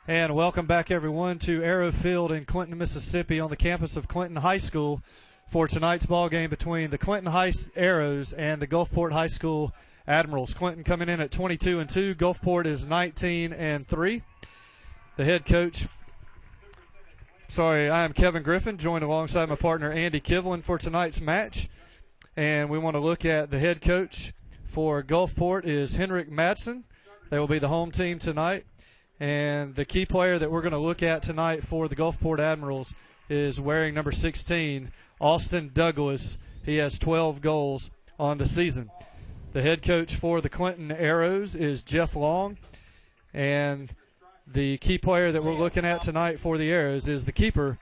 And welcome back, everyone, to Arrow Field in Clinton, Mississippi, on the campus of Clinton High School for tonight's ball game between the Clinton High Arrows and the Gulfport High School Admirals. Clinton coming in at 22-2. Gulfport is 19-3. The head coach, I am Kevin Griffin, joined alongside my partner Andy Kivlin for tonight's match. And we want to look at the head coach for Gulfport is Henrik Madsen. They will be the home team tonight. And the key player that we're going to look at tonight for the Gulfport Admirals is wearing number 16, Austin Douglas. He has 12 goals on the season. The head coach for the Clinton Arrows is Jeff Long. And the key player that we're looking at tonight for the Arrows is the keeper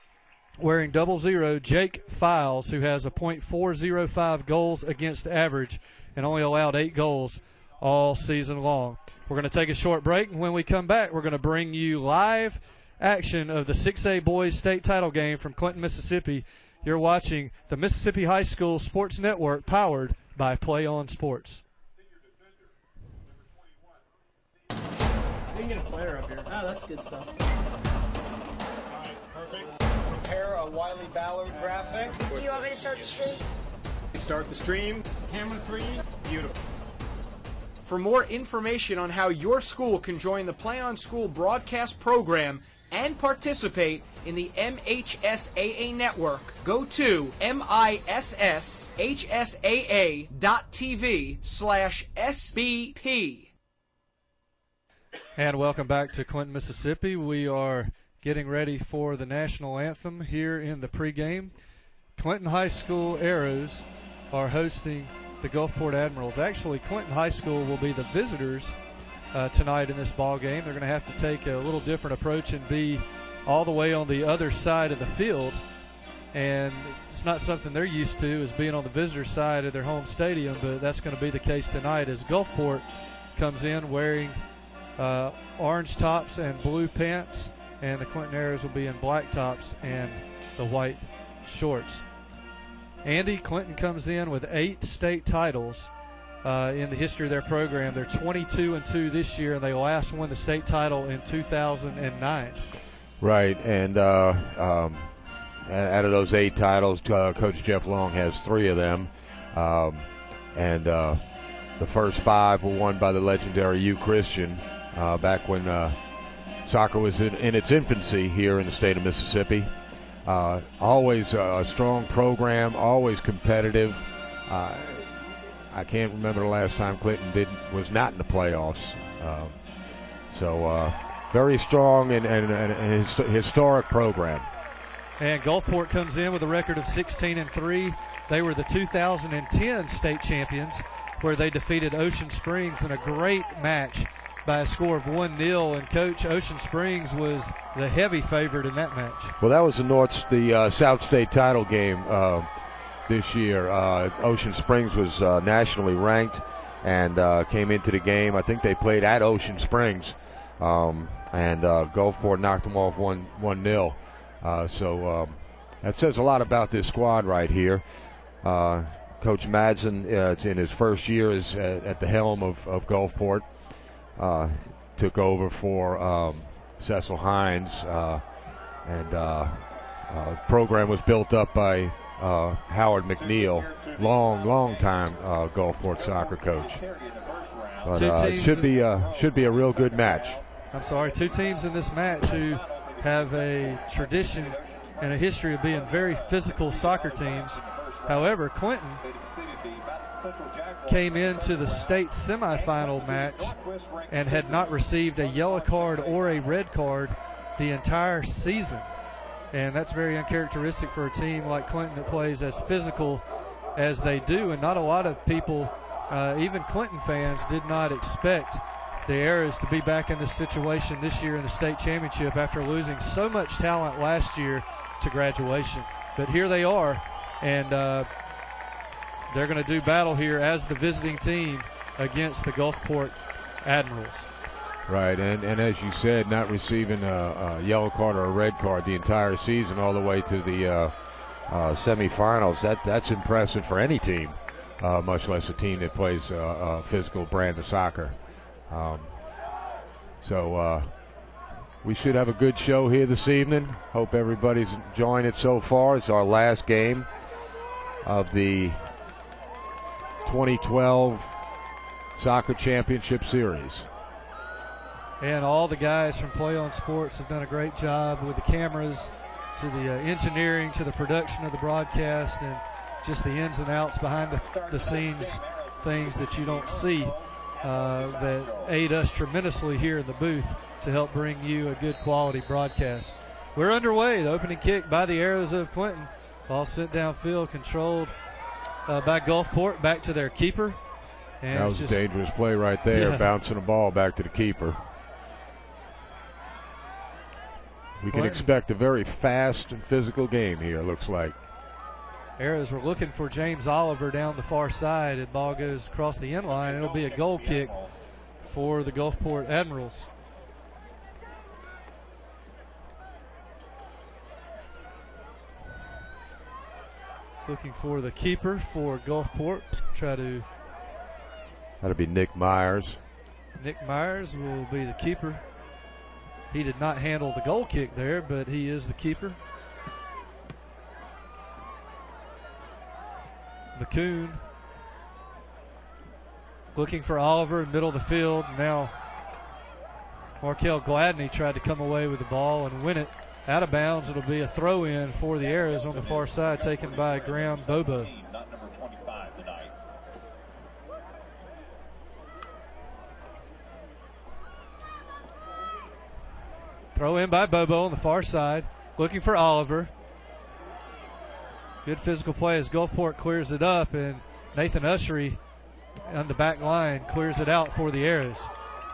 wearing 00, Jake Files, who has a .405 goals against average and only allowed 8 goals all season long. We're going to take a short break, and when we come back, we're going to bring you live action of the 6A Boys State Title game from Clinton, Mississippi. You're watching the Mississippi High School Sports Network, powered by Play On Sports. I can get a player up here. Oh, that's good stuff. All right, perfect. Prepare a Wiley Ballard graphic. Do you want me to start the stream? Start the stream. Camera 3. Beautiful. For more information on how your school can join the Play On School broadcast program and participate in the MHSAA network, go to misssaa.tv/SBP. And welcome back to Clinton, Mississippi. We are getting ready for the national anthem here in the pregame. Clinton High School Arrows are hosting the Gulfport Admirals. Actually, Clinton High School will be the visitors tonight in this ball game. They're going to have to take a little different approach and be all the way on the other side of the field. And it's not something they're used to, is being on the visitor side of their home stadium, but that's going to be the case tonight as Gulfport comes in wearing orange tops and blue pants, and the Clinton Arrows will be in black tops and the white shorts. Andy, Clinton comes in with 8 state titles in the history of their program. They're 22-2 this year, and they last won the state title in 2009. Right, and out of those 8 titles, Coach Jeff Long has 3 of them. And the first 5 were won by the legendary U Christian back when soccer was in its infancy here in the state of Mississippi. Always a strong program, always competitive. I can't remember the last time Clinton was not in the playoffs. So very strong and historic program. And Gulfport comes in with a record of 16-3. They were the 2010 state champions, where they defeated Ocean Springs in a great match by a score of 1-0, and Coach, Ocean Springs was the heavy favorite in that match. Well, that was the South State title game this year. Ocean Springs was nationally ranked and came into the game. I think they played at Ocean Springs, and Gulfport knocked them off 1-0. So that says a lot about this squad right here. Coach Madsen, it's in his first year at the helm of Gulfport. Took over for Cecil Hines, and the program was built up by Howard McNeil, long time Gulfport soccer coach. But it should be a real good match. I'm sorry, 2 teams in this match who have a tradition and a history of being very physical soccer teams. However, Clinton came into the state semifinal match and had not received a yellow card or a red card the entire season. And that's very uncharacteristic for a team like Clinton that plays as physical as they do. And not a lot of people, even Clinton fans, did not expect the Arrows to be back in this situation this year in the state championship after losing so much talent last year to graduation. But here they are, and they're going to do battle here as the visiting team against the Gulfport Admirals. Right, and as you said, not receiving a yellow card or a red card the entire season all the way to the semifinals. That's impressive for any team, much less a team that plays a physical brand of soccer. So We should have a good show here this evening. Hope everybody's enjoying it so far. It's our last game of the 2012 Soccer Championship Series. And all the guys from Play On Sports have done a great job with the cameras, to the engineering, to the production of the broadcast, and just the ins and outs behind the scenes, things that you don't see that aid us tremendously here in the booth to help bring you a good quality broadcast. We're underway. The opening kick by the Arrows of Clinton. Ball sent downfield, controlled by Gulfport, back to their keeper. And that was a dangerous play right there, bouncing the ball back to the keeper. We can expect a very fast and physical game here, looks like. Arrows were looking for James Oliver down the far side. The ball goes across the end line. It'll be a goal kick for the Gulfport Admirals. Looking for the keeper for Gulfport. That'll be Nick Myers. Nick Myers will be the keeper. He did not handle the goal kick there, but he is the keeper. McCoon looking for Oliver in middle of the field. Now Markel Gladney tried to come away with the ball and win it out of bounds. It'll be a throw in for the Arrows on the far side, taken by Graham Bobo. Throw in by Bobo on the far side, looking for Oliver. Good physical play as Gulfport clears it up, and Nathan Ushery on the back line clears it out for the Arrows.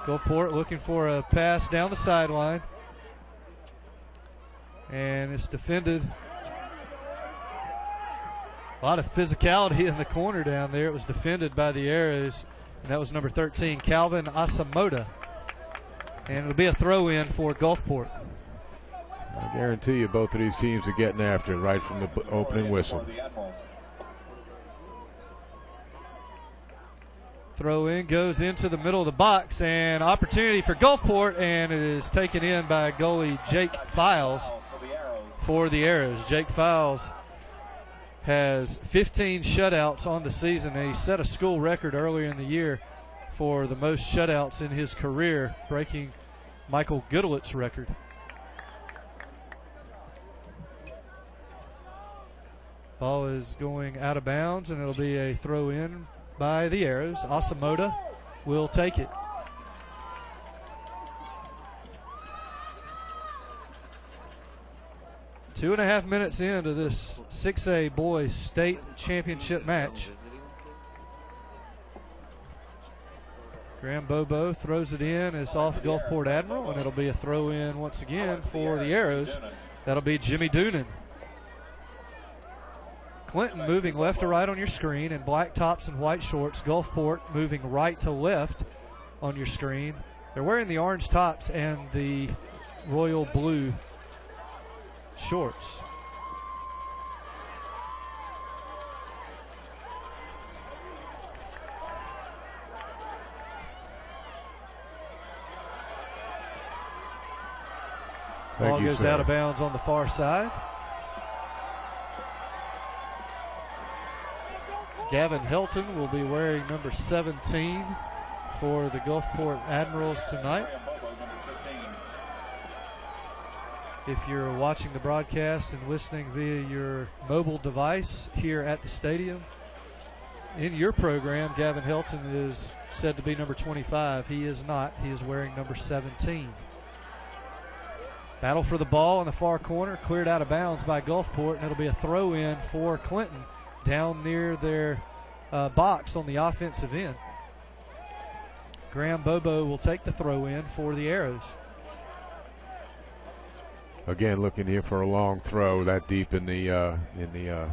Gulfport looking for a pass down the sideline, and it's defended. A lot of physicality in the corner down there. It was defended by the Arrows, and that was number 13, Calvin Asamoda. And it'll be a throw in for Gulfport. I guarantee you both of these teams are getting after it right from the opening whistle. Throw in goes into the middle of the box, and opportunity for Gulfport, and it is taken in by goalie Jake Files for the Arrows. Jake Files has 15 shutouts on the season, and he set a school record earlier in the year for the most shutouts in his career, breaking Michael Goodlet's record. Ball is going out of bounds, and it'll be a throw in by the Arrows. Asamoda will take it. Two and a half minutes into this 6A boys state championship match. Graham Bobo throws it in. It's off Gulfport Admiral, and it'll be a throw in once again for the Arrows. That'll be Jimmy Doonan. Clinton moving left to right on your screen in black tops and white shorts. Gulfport moving right to left on your screen. They're wearing the orange tops and the royal blue shorts. Ball goes out of bounds on the far side. Gavin Helton will be wearing number 17 for the Gulfport Admirals tonight. If you're watching the broadcast and listening via your mobile device here at the stadium, in your program, Gavin Helton is said to be number 25. He is not. He is wearing number 17. Battle for the ball in the far corner, cleared out of bounds by Gulfport, and it'll be a throw in for Clinton down near their box on the offensive end. Graham Bobo will take the throw in for the Arrows. Again, looking here for a long throw that deep in the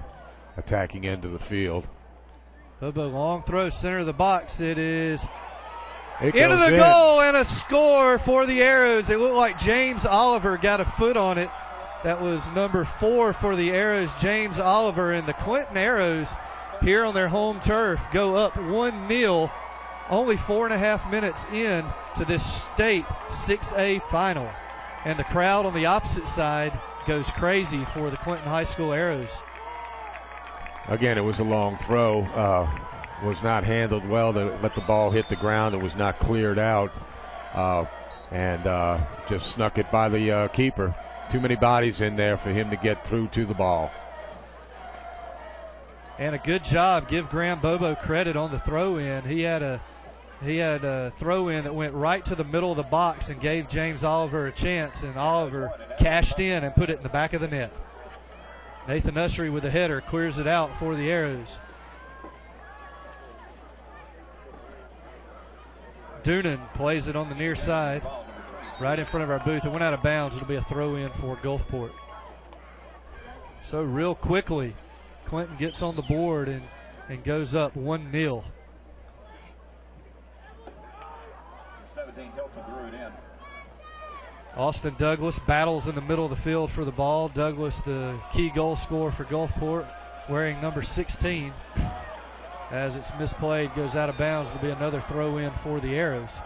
attacking end of the field. Bobo, long throw, center of the box. It is It into goes the in. goal, and a score for the Arrows. It looked like James Oliver got a foot on it. That was number 4 for the Arrows, James Oliver. And the Clinton Arrows here on their home turf go up 1-0, only 4.5 minutes in to this state 6A final. And the crowd on the opposite side goes crazy for the Clinton High School Arrows. Again, it was a long throw. Was not handled well to let the ball hit the ground. It was not cleared out. And just snuck it by the keeper. Too many bodies in there for him to get through to the ball. And a good job. Give Graham Bobo credit on the throw-in. He had a throw-in that went right to the middle of the box and gave James Oliver a chance, and Oliver cashed in and put it in the back of the net. Nathan Ushery with a header clears it out for the Arrows. Doonan plays it on the near side, right in front of our booth. It went out of bounds. It'll be a throw-in for Gulfport. So real quickly, Clinton gets on the board and goes up 1-0. Austin Douglas battles in the middle of the field for the ball. Douglas, the key goal scorer for Gulfport, wearing number 16. As it's misplayed, goes out of bounds. It'll be another throw-in for the Arrows.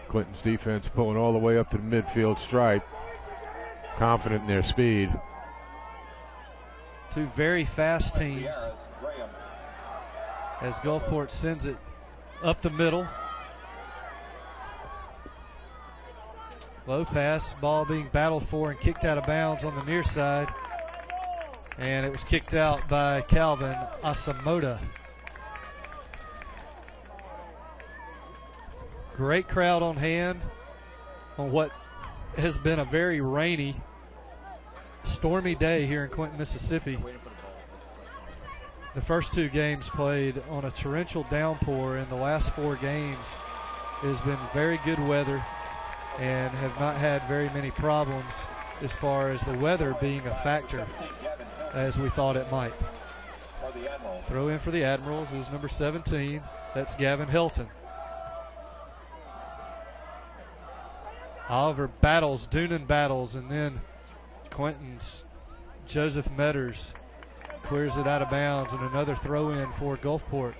Clinton's defense pulling all the way up to the midfield stripe. Confident in their speed. Two very fast teams. As Gulfport sends it up the middle. Low pass, ball being battled for and kicked out of bounds on the near side. And it was kicked out by Calvin Asamoah. Great crowd on hand on what has been a very rainy, stormy day here in Clinton, Mississippi. The first two games played on a torrential downpour. In the last 4 games, it has been very good weather and have not had very many problems as far as the weather being a factor as we thought it might. Throw in for the Admirals is number 17. That's Gavin Hilton. Oliver battles, Doonan battles, and then Clinton's Joseph Metters clears it out of bounds, and another throw-in for Gulfport.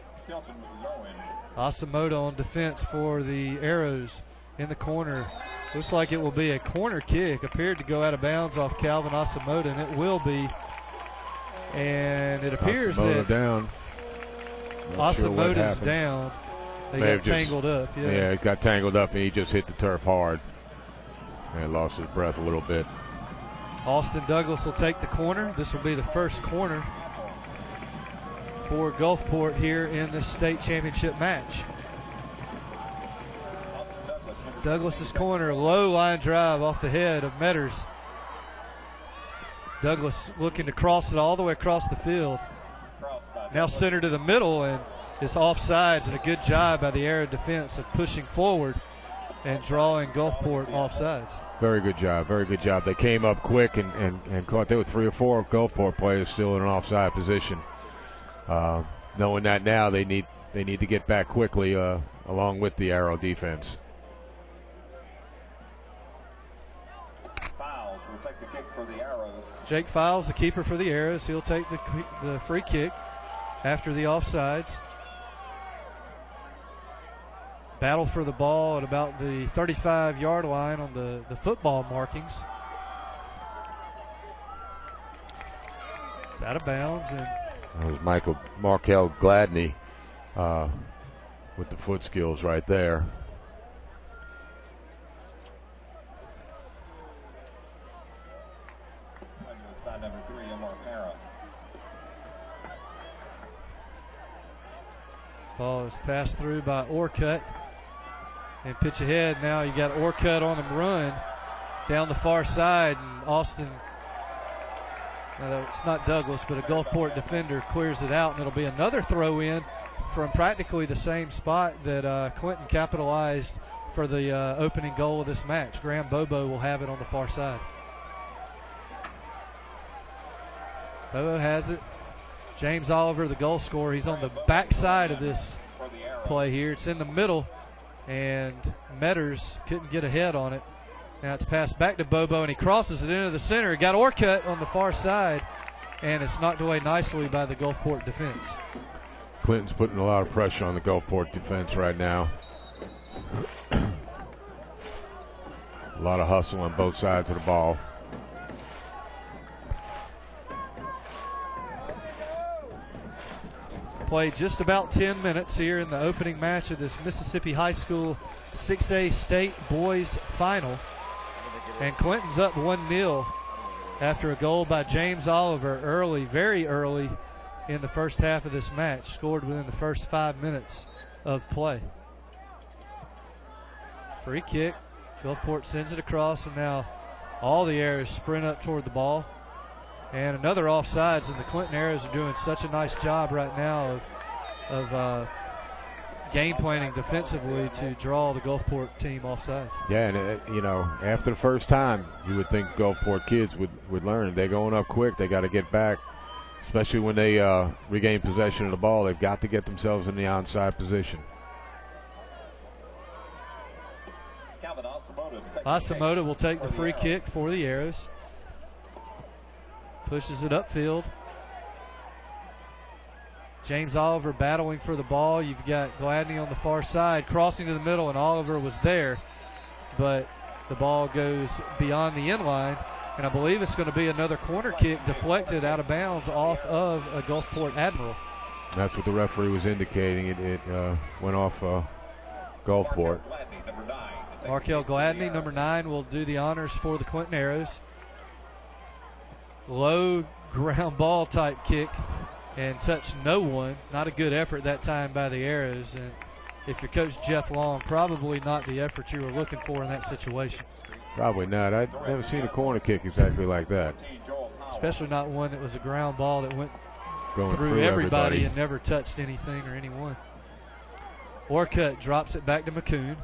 Asamoah on defense for the Arrows in the corner. Looks like it will be a corner kick. Appeared to go out of bounds off Calvin Asamoah, and it will be. And it appears that down. Asamoah's down. They got tangled up. Yeah, it got tangled up, and he just hit the turf hard. And lost his breath a little bit. Austin Douglas will take the corner. This will be the first corner for Gulfport here in the state championship match. Douglas's corner, low line drive off the head of Metters. Douglas looking to cross it all the way across the field. Now center to the middle, and it's offsides, and a good job by the Arrow defense of pushing forward and drawing Gulfport offsides. Very good job, very good job. They came up quick and caught. There were 3 or 4 Gulfport players still in an offside position. Knowing that now, they need to get back quickly along with the Arrow defense. Files will take the kick for the Arrows. Jake Files, the keeper for the Arrows, he'll take the free kick after the offsides. Battle for the ball at about the 35-yard line on the football markings. It's out of bounds. And that was Markel Gladney with the foot skills right there. Number 3, Omar Parra. Ball is passed through by Orcutt. And pitch ahead. Now you got Orcutt on the run down the far side, and Austin, it's not Douglas, but a Gulfport defender clears it out, and it'll be another throw in from practically the same spot that Clinton capitalized for the opening goal of this match. Graham Bobo will have it on the far side. Bobo has it. James Oliver, the goal scorer, he's on the back side of this play here. It's in the middle, and Metters couldn't get ahead on it. Now it's passed back to Bobo, and he crosses it into the center. He got Orcutt on the far side, and it's knocked away nicely by the Gulfport defense. Clinton's putting a lot of pressure on the Gulfport defense right now. A lot of hustle on both sides of the ball. Played just about 10 minutes here in the opening match of this Mississippi High School 6A State Boys Final. And Clinton's up 1-0 after a goal by James Oliver early, very early in the first half of this match. Scored within the first 5 minutes of play. Free kick. Gulfport sends it across, and now all the Arrows sprint up toward the ball. And another offsides, and the Clinton Arrows are doing such a nice job right now of game planning defensively to draw the Gulfport team offsides. Yeah, and you know, after the first time, you would think Gulfport kids would learn. They're going up quick. They got to get back, especially when they regain possession of the ball. They've got to get themselves in the onside position. Asamoah will take the free kick for the Arrows. Pushes it upfield. James Oliver battling for the ball. You've got Gladney on the far side, crossing to the middle, and Oliver was there, but the ball goes beyond the end line, and I believe it's going to be another corner kick deflected out of bounds off of a Gulfport Admiral. That's what the referee was indicating. It went off Gulfport. Markel Gladney, number 9, will do the honors for the Clinton Arrows. Low ground ball type kick and touched no one. Not a good effort that time by the Arrows. And if you're Coach Jeff Long, probably not the effort you were looking for in that situation. Probably not. I've never seen a corner kick exactly like that. Especially not one that was a ground ball that went Going through everybody and never touched anything or anyone. Orcutt drops it back to McCoon.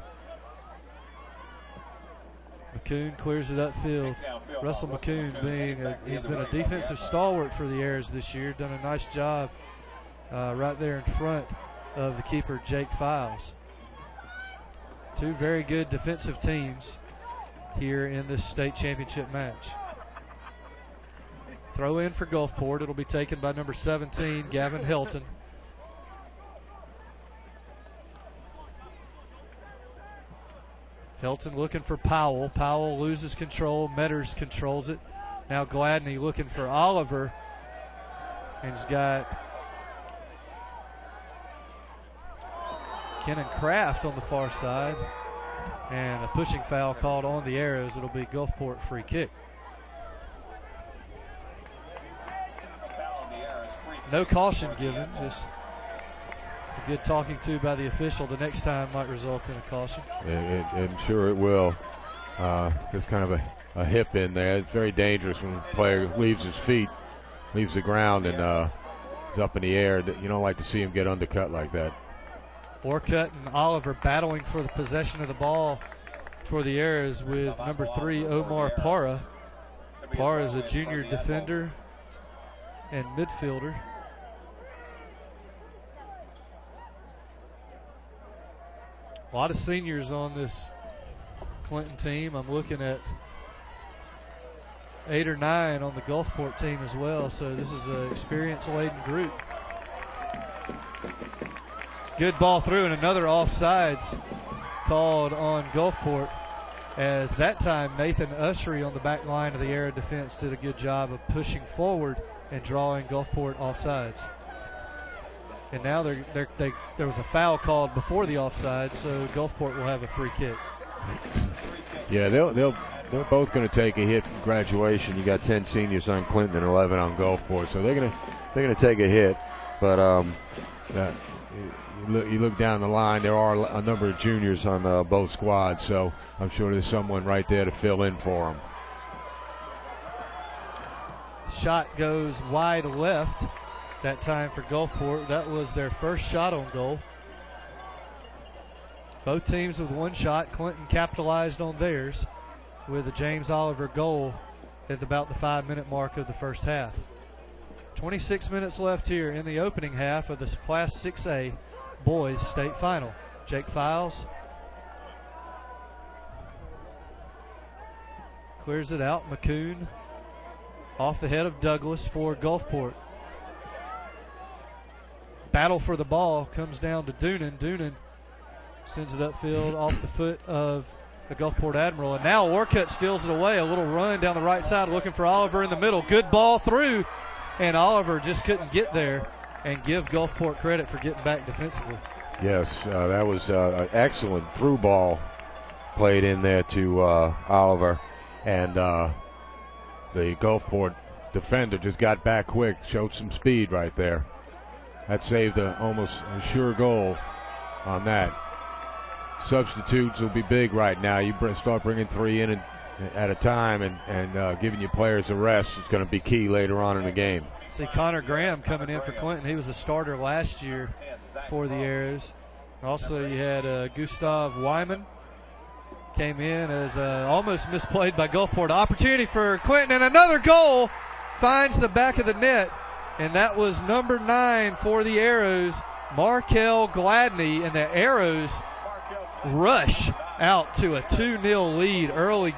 McCoon clears it upfield. Russell McCoon he's been a defensive stalwart for the Arrows this year. Done a nice job right there in front of the keeper, Jake Files. Two very good defensive teams here in this state championship match. Throw in for Gulfport. It'll be taken by number 17, Gavin Helton. Helton looking for Powell. Powell loses control. Metters controls it. Now Gladney looking for Oliver. And he's got Kenan Kraft on the far side. And a pushing foul called on the Arrows. It'll be Gulfport free kick. No caution given. Just a good talking to by the official the next time might result in a caution. I'm sure it will. There's kind of a hip in there. It's very dangerous when a player leaves his feet, leaves the ground, and is up in the air. You don't like to see him get undercut like that. Orcutt and Oliver battling for the possession of the ball for the Arrows with number 3, Omar Parra. Parra is a junior defender and midfielder. A lot of seniors on this Clinton team. I'm looking at 8 or 9 on the Gulfport team as well, so this is an experience-laden group. Good ball through, and another offsides called on Gulfport, as that time Nathan Usry on the back line of the Arrow defense did a good job of pushing forward and drawing Gulfport offsides. And now there was a foul called before the offside, so Gulfport will have a free kick. Yeah, they're both going to take a hit from graduation. You got 10 seniors on Clinton and 11 on Gulfport, so they're going to take a hit. But you look down the line, there are a number of juniors on both squads, so I'm sure there's someone right there to fill in for them. Shot goes wide left. That time for Gulfport. That was their first shot on goal. Both teams with one shot. Clinton capitalized on theirs with a James Oliver goal at about the 5-minute mark of the first half. 26 minutes left here in the opening half of this Class 6A Boys State Final. Jake Files clears it out. McCoon off the head of Douglas for Gulfport. battle for the ball comes down to Doonan. Doonan sends it upfield off the foot of the Gulfport Admiral. And now Orcutt steals it away. A little run down the right side looking for Oliver in the middle. Good ball through. And Oliver just couldn't get there, and give Gulfport credit for getting back defensively. Yes, that was an excellent through ball played in there to Oliver. And the Gulfport defender just got back quick, showed some speed right there. That saved almost a sure goal on that. Substitutes will be big right now. You start bringing 3 in at a time and giving your players a rest. It's going to be key later on in the game. See Connor Graham coming in for Clinton. He was a starter last year for the Arrows. Also, you had Gustav Wyman came in as almost misplayed by Gulfport. Opportunity for Clinton, and another goal finds the back of the net, and that was number 9 for the Arrows, Markel Gladney, and the Arrows rush out to a 2-0 lead early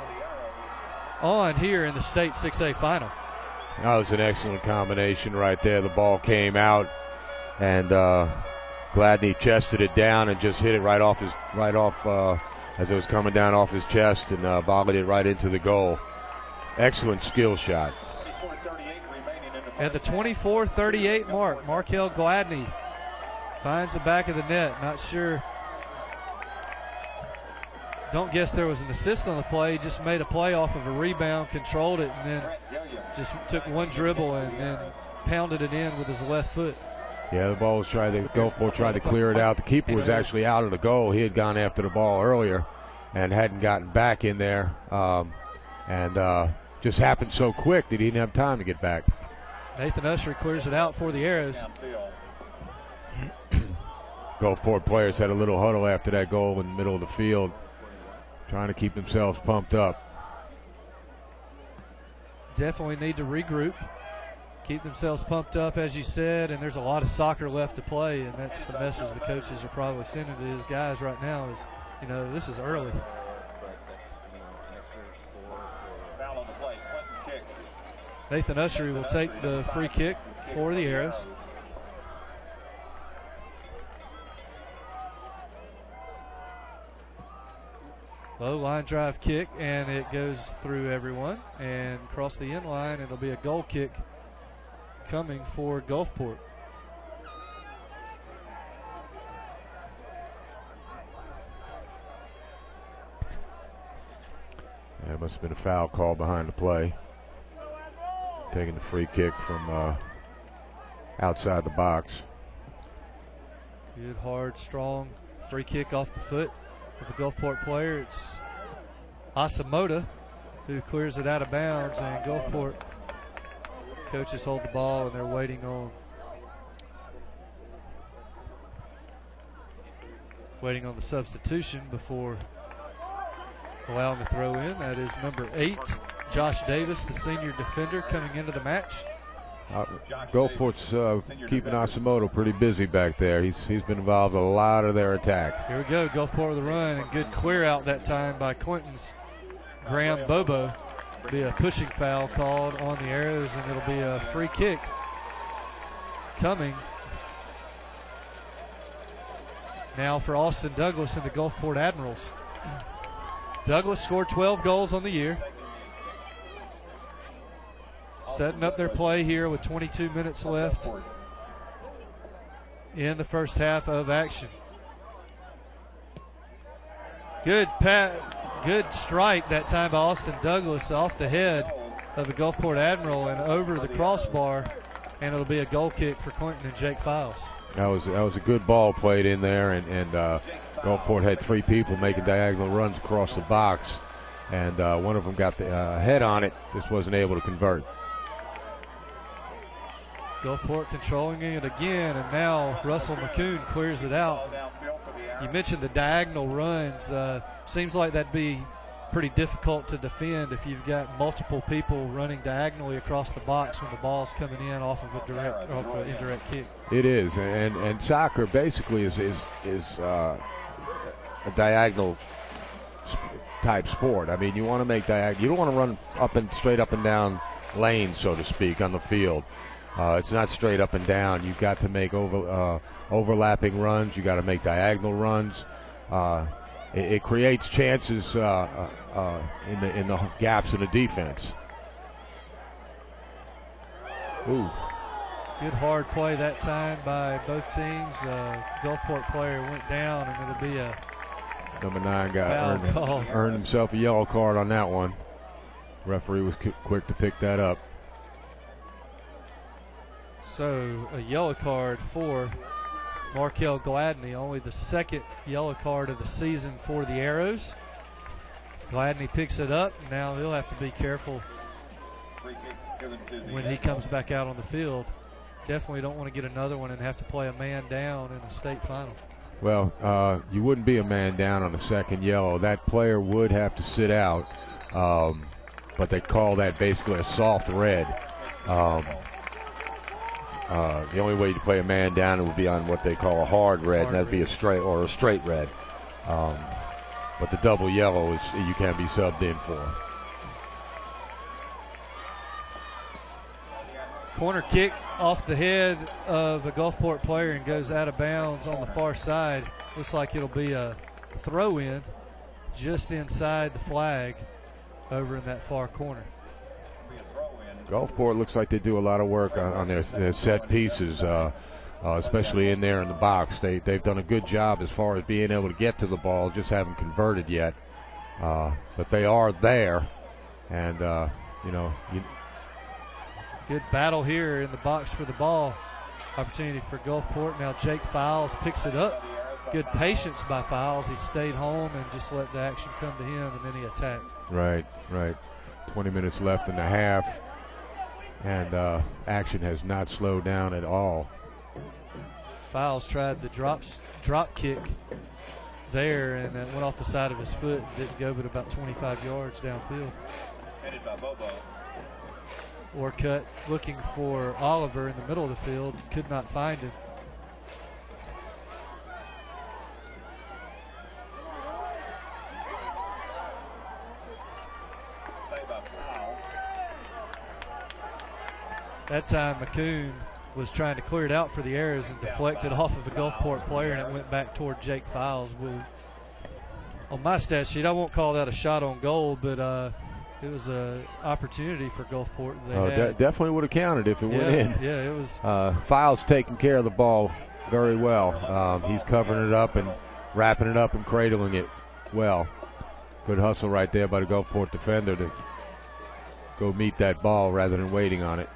on here in the state 6A final. That was an excellent combination right there. The ball came out, and Gladney chested it down and just hit it right off as it was coming down off his chest, and volleyed it right into the goal. Excellent skill shot. At the 24-38 mark, Markel Gladney finds the back of the net. Not sure. Don't guess there was an assist on the play. Just made a play off of a rebound, controlled it, and then just took one dribble and then pounded it in with his left foot. Yeah, the ball was Gulfport tried to clear it out. The keeper was actually out of the goal. He had gone after the ball earlier and hadn't gotten back in there. And just happened so quick that he didn't have time to get back. Nathan Usher clears it out for the Arrows. Gulfport players had a little huddle after that goal in the middle of the field, trying to keep themselves pumped up. Definitely need to regroup, keep themselves pumped up, as you said, and there's a lot of soccer left to play, and that's the message the coaches are probably sending to his guys right now is, you know, this is early. Nathan Usher will take the free kick for the Arrows. Low line drive kick, and it goes through everyone and across the end line. It'll be a goal kick coming for Gulfport. There must have been a foul call behind the play. Taking the free kick from outside the box. Good, hard, strong free kick off the foot of the Gulfport player. It's Asamoah who clears it out of bounds, and Gulfport coaches hold the ball and they're waiting on the substitution before allowing the throw in. That is number 8, Josh Davis, the senior defender, coming into the match. Gulfport's keeping Asamoah pretty busy back there. He's been involved in a lot of their attack. Here we go, Gulfport with a run, and good clear out that time by Clinton's Graham Bobo. Be a pushing foul called on the Arrows, and it'll be a free kick coming now for Austin Douglas and the Gulfport Admirals. Douglas scored 12 goals on the year. Setting up their play here with 22 minutes left in the first half of action. Good strike that time by Austin Douglas off the head of the Gulfport Admiral and over the crossbar, and it'll be a goal kick for Clinton and Jake Files. That was a good ball played in there, and Gulfport had 3 people making diagonal runs across the box, and one of them got the head on it, just wasn't able to convert. Gulfport controlling it again, and now Russell McCoon clears it out. You mentioned the diagonal runs. Seems like that'd be pretty difficult to defend if you've got multiple people running diagonally across the box when the ball's coming in off of an indirect kick. It is, and soccer basically is a diagonal type sport. I mean, you want to make diagonal. You don't want to run straight up and down lanes, so to speak, on the field. It's not straight up and down. You've got to make overlapping runs. You've got to make diagonal runs. It creates chances in the gaps in the defense. Ooh. Good hard play that time by both teams. Gulfport player went down, and it'll be a number 9 guy foul earned himself a yellow card on that one. Referee was quick to pick that up. So a yellow card for Markel Gladney, only the second yellow card of the season for the Arrows. Gladney picks it up. Now he'll have to be careful when he comes back out on the field. Definitely don't want to get another one and have to play a man down in a state final. Well, you wouldn't be a man down on the second yellow. That player would have to sit out, but they call that basically a soft red. The only way to play a man down would be on what they call a hard red, and that'd be a straight red. But the double yellow is you can be subbed in for. Corner kick off the head of a Gulfport player and goes out of bounds on the far side. Looks like it'll be a throw-in just inside the flag over in that far corner. Gulfport looks like they do a lot of work on their set pieces, especially in there in the box. They've done a good job as far as being able to get to the ball, just haven't converted yet. But they are there, and good battle here in the box for the ball. Opportunity for Gulfport. Now Jake Files picks it up. Good patience by Files. He stayed home and just let the action come to him, and then he attacked. Right. 20 minutes left in the half, and action has not slowed down at all. Files tried the drop kick there, and it went off the side of his foot. Didn't go but about 25 yards downfield. Headed by Bobo. Or cut looking for Oliver in the middle of the field, could not find him. That time McCoon was trying to clear it out for the Arrows and deflected off of a Gulfport player, and it went back toward Jake Files. On my stat sheet, I won't call that a shot on goal, but it was an opportunity for Gulfport. Definitely would have counted if it went in. Yeah, it was. Files taking care of the ball very well. He's covering it up and wrapping it up and cradling it well. Good hustle right there by the Gulfport defender to go meet that ball rather than waiting on it.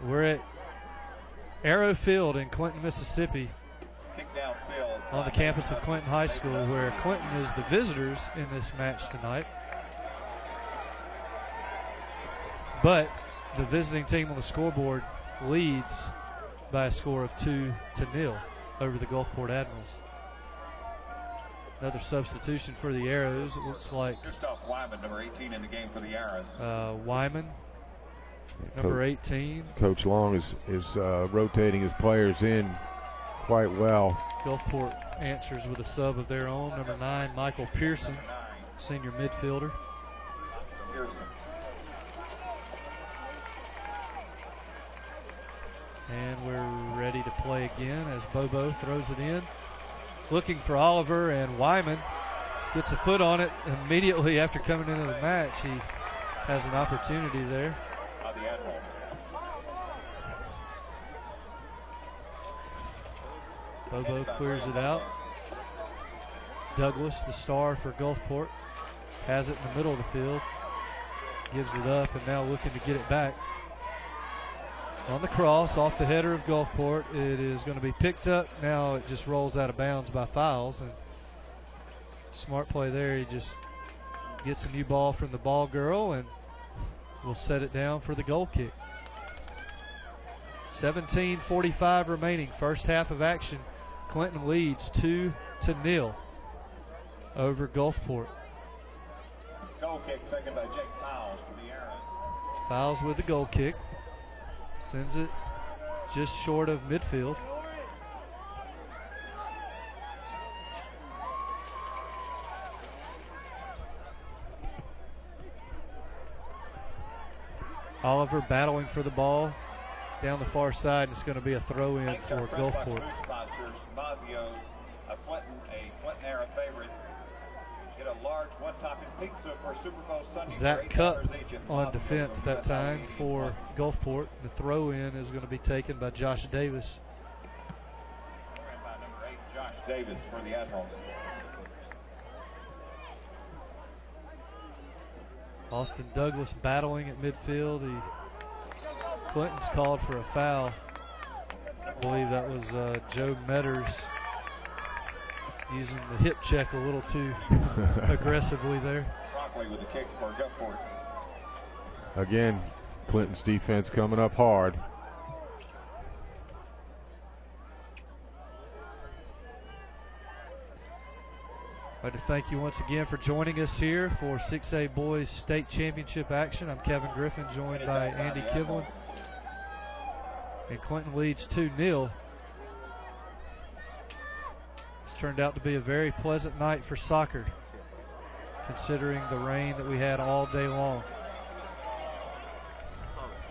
We're at Arrow Field in Clinton, Mississippi, on the campus of Clinton High School, where Clinton is the visitors in this match tonight. But the visiting team on the scoreboard leads by a score of 2-0 over the Gulfport Admirals. Another substitution for the Arrows. It looks like Christoph Wyman, number 18 in the game for the Arrows. Wyman, number 18. Coach Long is rotating his players in quite well. Gulfport answers with a sub of their own. Number 9, Michael Pearson, senior midfielder. And we're ready to play again as Bobo throws it in. Looking for Oliver, and Wyman gets a foot on it immediately after coming into the match. He has an opportunity there. Bobo clears it out. Douglas, the star for Gulfport, has it in the middle of the field. Gives it up, and now looking to get it back. On the cross, off the header of Gulfport, it is going to be picked up. Now it just rolls out of bounds by Files, and smart play there. He just gets a new ball from the ball girl and will set it down for the goal kick. 17:45 remaining, first half of action. Clinton leads 2-0 over Gulfport. Goal kick taken by Jake Files for the Arrows. Files with the goal kick. Sends it just short of midfield. Oliver battling for the ball down the far side. It's going to be a throw-in for Gulfport. Clinton-era favorite. Get a large one-topping pizza for Super Bowl Sunday. Zach Cup on defense that time for Gulfport. The throw-in is going to be taken by Josh Davis. And by number 8, Josh Davis for the Admirals. Austin Douglas battling at midfield. Clinton's called for a foul. I believe that was Joe Metters using the hip check a little too aggressively there. Broccoli with the kick for Gulfport. Again, Clinton's defense coming up hard. I'd like to thank you once again for joining us here for 6A Boys State Championship action. I'm Kevin Griffin, joined by Andy Kivlin. And Clinton leads 2-0. It's turned out to be a very pleasant night for soccer, considering the rain that we had all day long.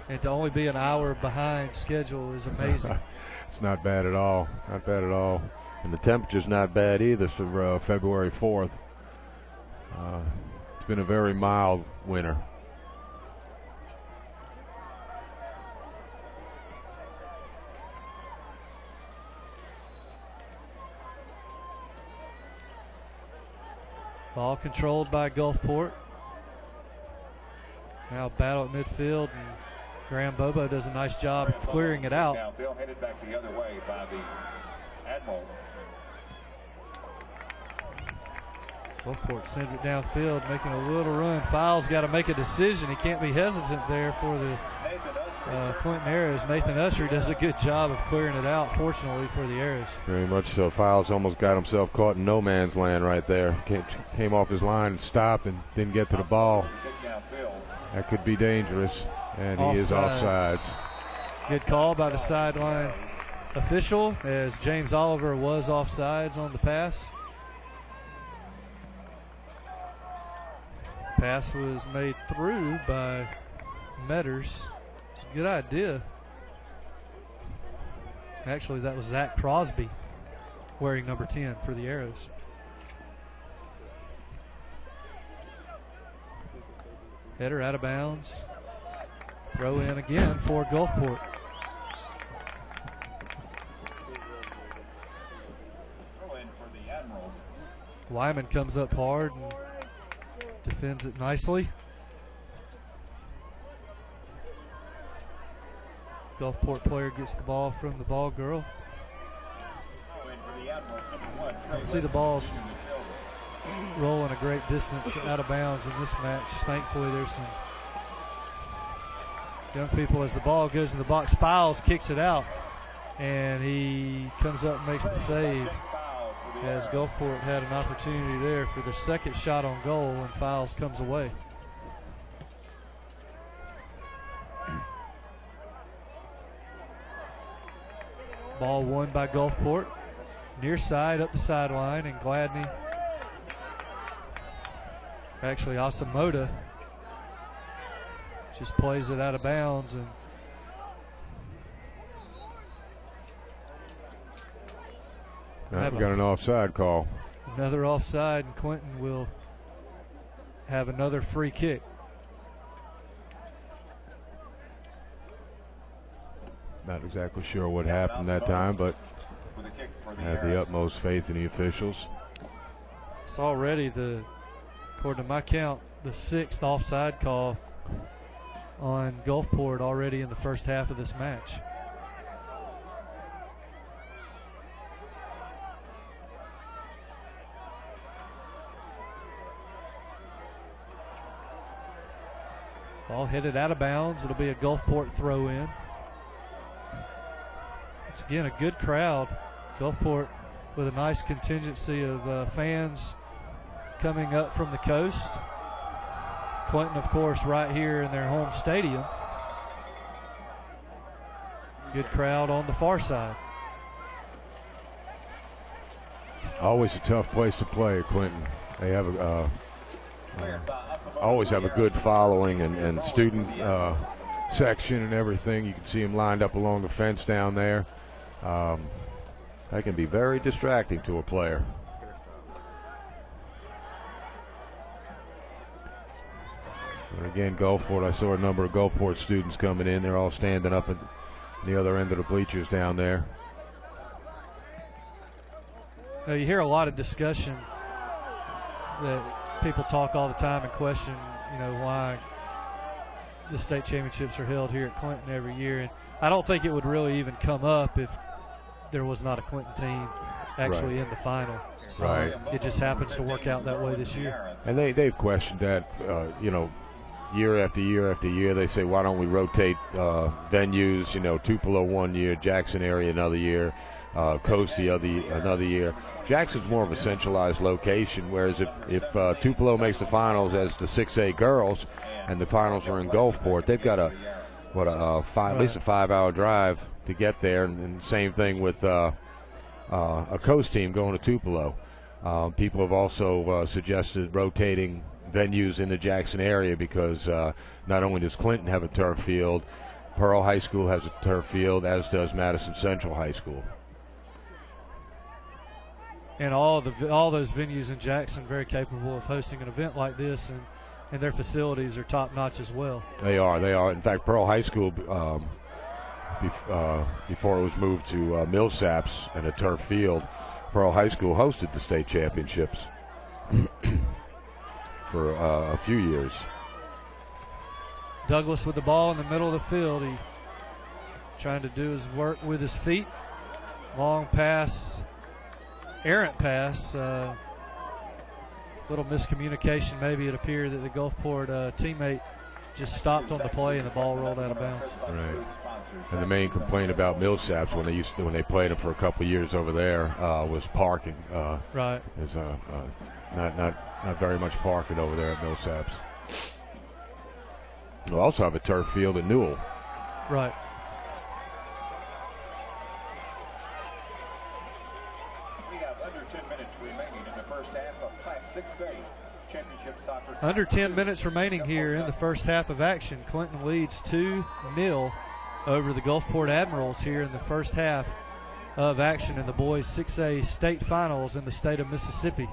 And to only be an hour behind schedule is amazing. It's not bad at all. Not bad at all. And the temperature's not bad either for February 4th. It's been a very mild winter. Ball controlled by Gulfport. Now battle at midfield, and Graham Bobo does a nice job of clearing it out. Now Bill headed back the other way by the Admirals. Gulfport sends it downfield, making a little run. Files got to make a decision. He can't be hesitant there for the Clinton Arrows. Nathan Usher does a good job of clearing it out, fortunately for the Arrows. Very much so. Files almost got himself caught in no man's land right there. Came off his line and stopped and didn't get to the ball. That could be dangerous, and he is offsides. Good call by the sideline official, as James Oliver was offsides on the pass. Pass was made through by Metters. It's a good idea. Actually, that was Zach Crosby wearing number 10 for the Arrows. Header out of bounds. Throw in again for Gulfport. Throw in for the Admirals. Lyman comes up hard and defends it nicely. Gulfport player gets the ball from the ball girl. You see the balls rolling a great distance out of bounds in this match. Thankfully, there's some young people as the ball goes in the box. Files kicks it out, and he comes up and makes the save, as Gulfport had an opportunity there for their second shot on goal, and Files comes away. Ball won by Gulfport. Near side up the sideline, and Gladney, actually Asamoah, just plays it out of bounds, and we got an offside call. Another offside, and Clinton will have another free kick. Not exactly sure what happened that time, but I have the utmost faith in the officials. It's already according to my count, the 6th offside call on Gulfport already in the first half of this match. Ball headed out of bounds. It'll be a Gulfport throw in. It's again a good crowd. Gulfport with a nice contingency of fans coming up from the coast. Clinton, of course, right here in their home stadium. Good crowd on the far side. Always a tough place to play, Clinton. They have always have a good following and student section and everything. You can see them lined up along the fence down there. That can be very distracting to a player. And again, Gulfport, I saw a number of Gulfport students coming in. They're all standing up at the other end of the bleachers down there. Now, you hear a lot of discussion that people talk all the time and question, why the state championships are held here at Clinton every year. And I don't think it would really even come up if there was not a Clinton team actually in the final. Right. It just happens to work out that way this year. And they've questioned that, year after year after year. They say, why don't we rotate venues, Tupelo one year, Jackson area another year, Coast another year. Jackson's more of a centralized location, whereas if Tupelo makes the finals as the 6A girls and the finals are in Gulfport, they've got at least a 5-hour drive to get there. And same thing with a Coast team going to Tupelo. People have also suggested rotating venues in the Jackson area because not only does Clinton have a turf field, Pearl High School has a turf field, as does Madison Central High School. And all those venues in Jackson very capable of hosting an event like this, and their facilities are top notch as well. They are. In fact, Pearl High School, before it was moved to Millsaps and a turf field, Pearl High School hosted the state championships for a few years. Douglas with the ball in the middle of the field. He trying to do his work with his feet. Long pass, errant pass. Little miscommunication maybe. It appeared that the Gulfport teammate just stopped on the play and the ball rolled out of bounds. Right. And the main complaint about Millsaps when they played them for a couple of years over there was parking. Right. There's not very much parking over there at Millsaps. We'll also have a turf field at Newell. Right. We have under 10 minutes remaining in the first half of Class 6A Championship Soccer. Under 10 minutes remaining here in the first half of action. Clinton leads 2-0 over the Gulfport Admirals here in the first half of action in the boys 6A state finals in the state of Mississippi.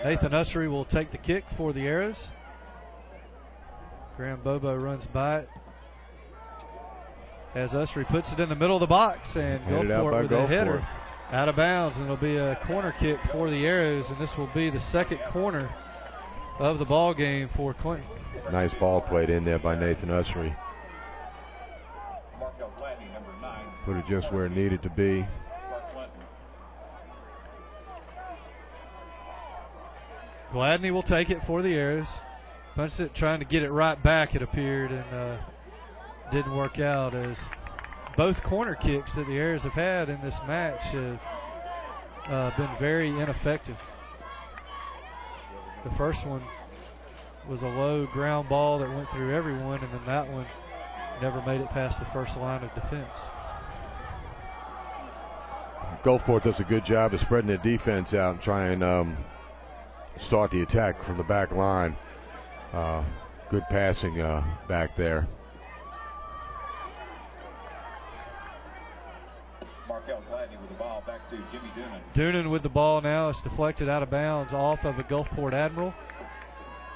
Nathan Ussery will take the kick for the Arrows. Graham Bobo runs by it as Ussery puts it in the middle of the box, and Gulfport with a header out of bounds, and it'll be a corner kick for the Arrows, and this will be the second corner of the ball game for Clinton. Nice ball played in there by Nathan Ussery. Put it just where it needed to be. Gladney will take it for the Arrows. Punched it, trying to get it right back, it appeared, and didn't work out, as both corner kicks that the Arrows have had in this match have been very ineffective. The first one was a low ground ball that went through everyone, and then that one never made it past the first line of defense. Gulfport does a good job of spreading their defense out and try and start the attack from the back line. Good passing back there. With the ball back to Jimmy Doonan. Doonan with the ball now. It's deflected out of bounds off of a Gulfport Admiral.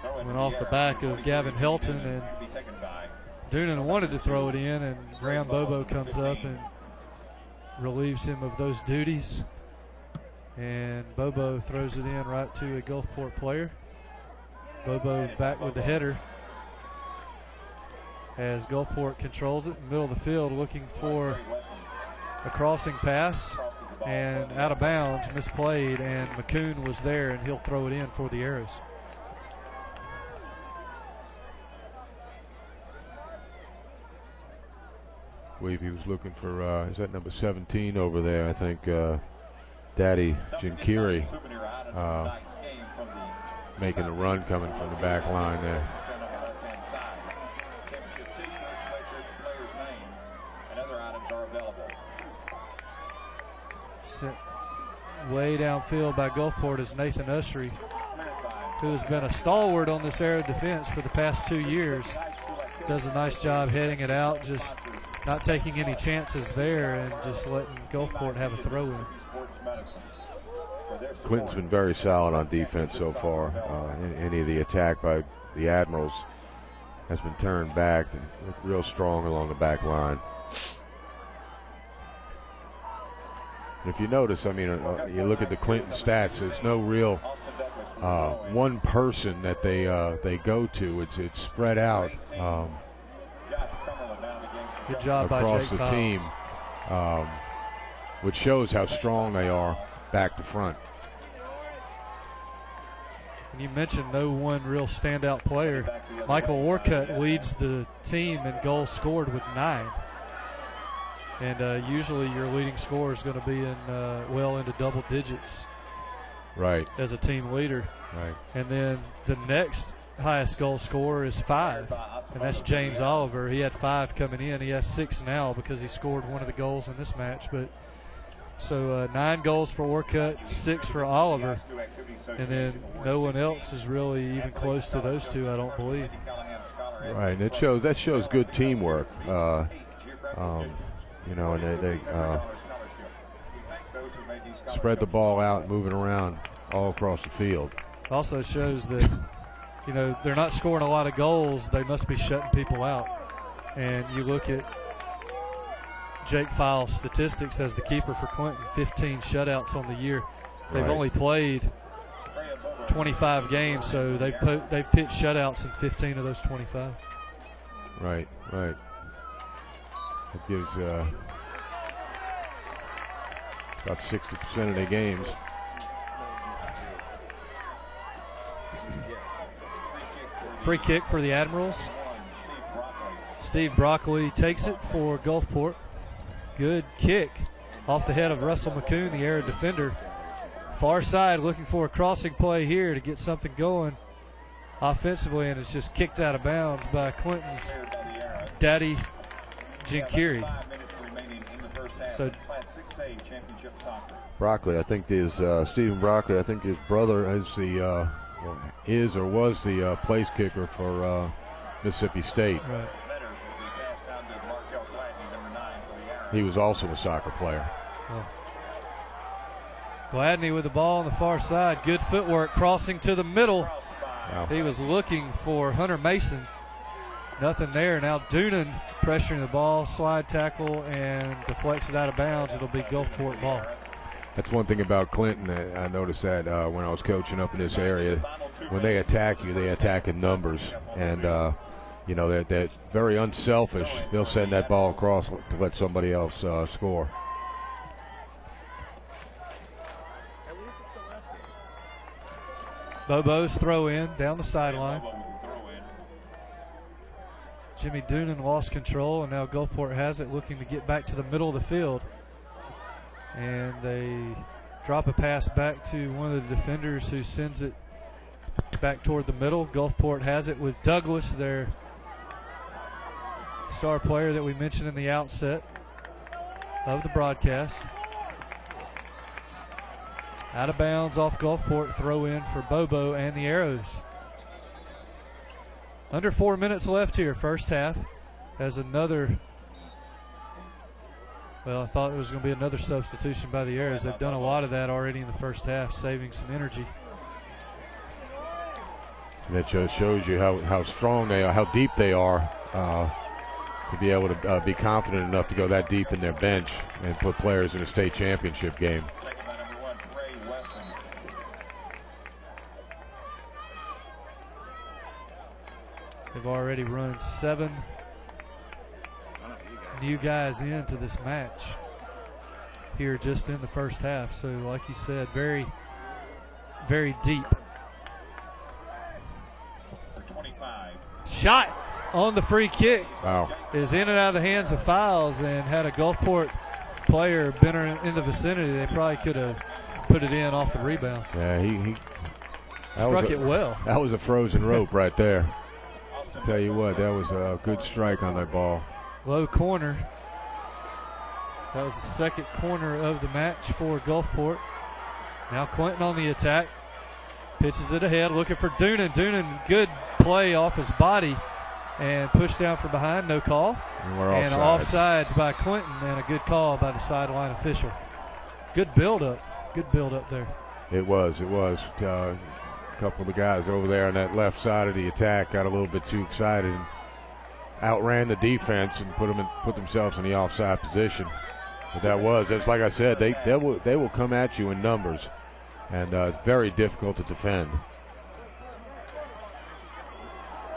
Went off the back of Gavin Helton, and Doonan wanted to throw it in, and Graham Bobo comes up and relieves him of those duties. And Bobo throws it in right to a Gulfport player. Bobo back with the header as Gulfport controls it in the middle of the field, looking for a crossing pass, and out of bounds, misplayed, and McCoon was there, and he'll throw it in for the Arrows. I believe he was looking for, is that number 17 over there? I think Daddy Jinkiri making the run coming from the back line there. way downfield by Gulfport is Nathan Usry, who has been a stalwart on this Arrow defense for the past 2 years. Does a nice job heading it out, just not taking any chances there and just letting Gulfport have a throw in. Clinton's been very solid on defense so far. Any of the attack by the Admirals has been turned back and looked real strong along the back line. And if you notice, I mean, you look at the Clinton stats, there's no real one person that they go to. It's spread out good job across by Jake the team, which shows how strong they are back to front. And you mentioned no one real standout player. Michael Warcutt leads the team in goals scored with 9. And usually your leading scorer is going to be in well into double digits. Right. As a team leader. Right. And then the next highest goal scorer is 5, and that's James Oliver. He had 5 coming in. He has 6 now because he scored one of the goals in this match. But so 9 goals for Orcutt, 6 for Oliver, and then no one else is really even close to those two, I don't believe. Right, and that shows good teamwork. You know, and they spread the ball out, moving around all across the field. Also shows that, you know, they're not scoring a lot of goals. They must be shutting people out. And you look at Jake File's statistics as the keeper for Clinton, 15 shutouts on the year. They've only played 25 games, so they've pitched shutouts in 15 of those 25. Right. It gives about 60% of their games. Free kick for the Admirals. Steve Broccoli takes it for Gulfport. Good kick off the head of Russell McCoon, the Arrow defender. Far side looking for a crossing play here to get something going offensively, and it's just kicked out of bounds by Clinton's Daddy Jinkiri. So Broccoli, I think Stephen Broccoli, I think his brother is or was the place kicker for Mississippi State. Right. He was also a soccer player. Well, Gladney with the ball on the far side. Good footwork, crossing to the middle. Wow. He was looking for Hunter Mason. Nothing there. Now Doonan pressuring the ball, slide tackle, and deflects it out of bounds. It'll be Gulfport ball. That's one thing about Clinton. I noticed that when I was coaching up in this area. When they attack you, they attack in numbers. And, you know, they're very unselfish. They'll send that ball across to let somebody else score. Bobo's throw in down the sideline. Jimmy Doonan lost control, and now Gulfport has it, looking to get back to the middle of the field. And they drop a pass back to one of the defenders, who sends it back toward the middle. Gulfport has it with Douglas, their star player that we mentioned in the outset of the broadcast. Out of bounds off Gulfport, throw in for Bobo and the Arrows. Under 4 minutes left here, first half, as another, well, I thought it was going to be another substitution by the Arrows. They've done a lot of that already in the first half, saving some energy. And that just shows you how strong they are, how deep they are, to be able to be confident enough to go that deep in their bench and put players in a state championship game. They've already run 7 new guys into this match here just in the first half. So like you said, very, very deep. Shot on the free kick. Wow. Is in and out of the hands of Files, and had a Gulfport player been in the vicinity, they probably could have put it in off the rebound. Yeah, he struck it well. That was a frozen rope right there. I'll tell you what, that was a good strike on that ball. Low corner. That was the second corner of the match for Gulfport. Now Clinton on the attack. Pitches it ahead, looking for Doonan. Doonan, good play off his body and pushed down from behind, no call. And offsides by Clinton, and a good call by the sideline official. Good build-up there. It was. A couple of the guys over there on that left side of the attack got a little bit too excited and outran the defense and put themselves in the offside position. But that's like I said, they will come at you in numbers, and it's very difficult to defend.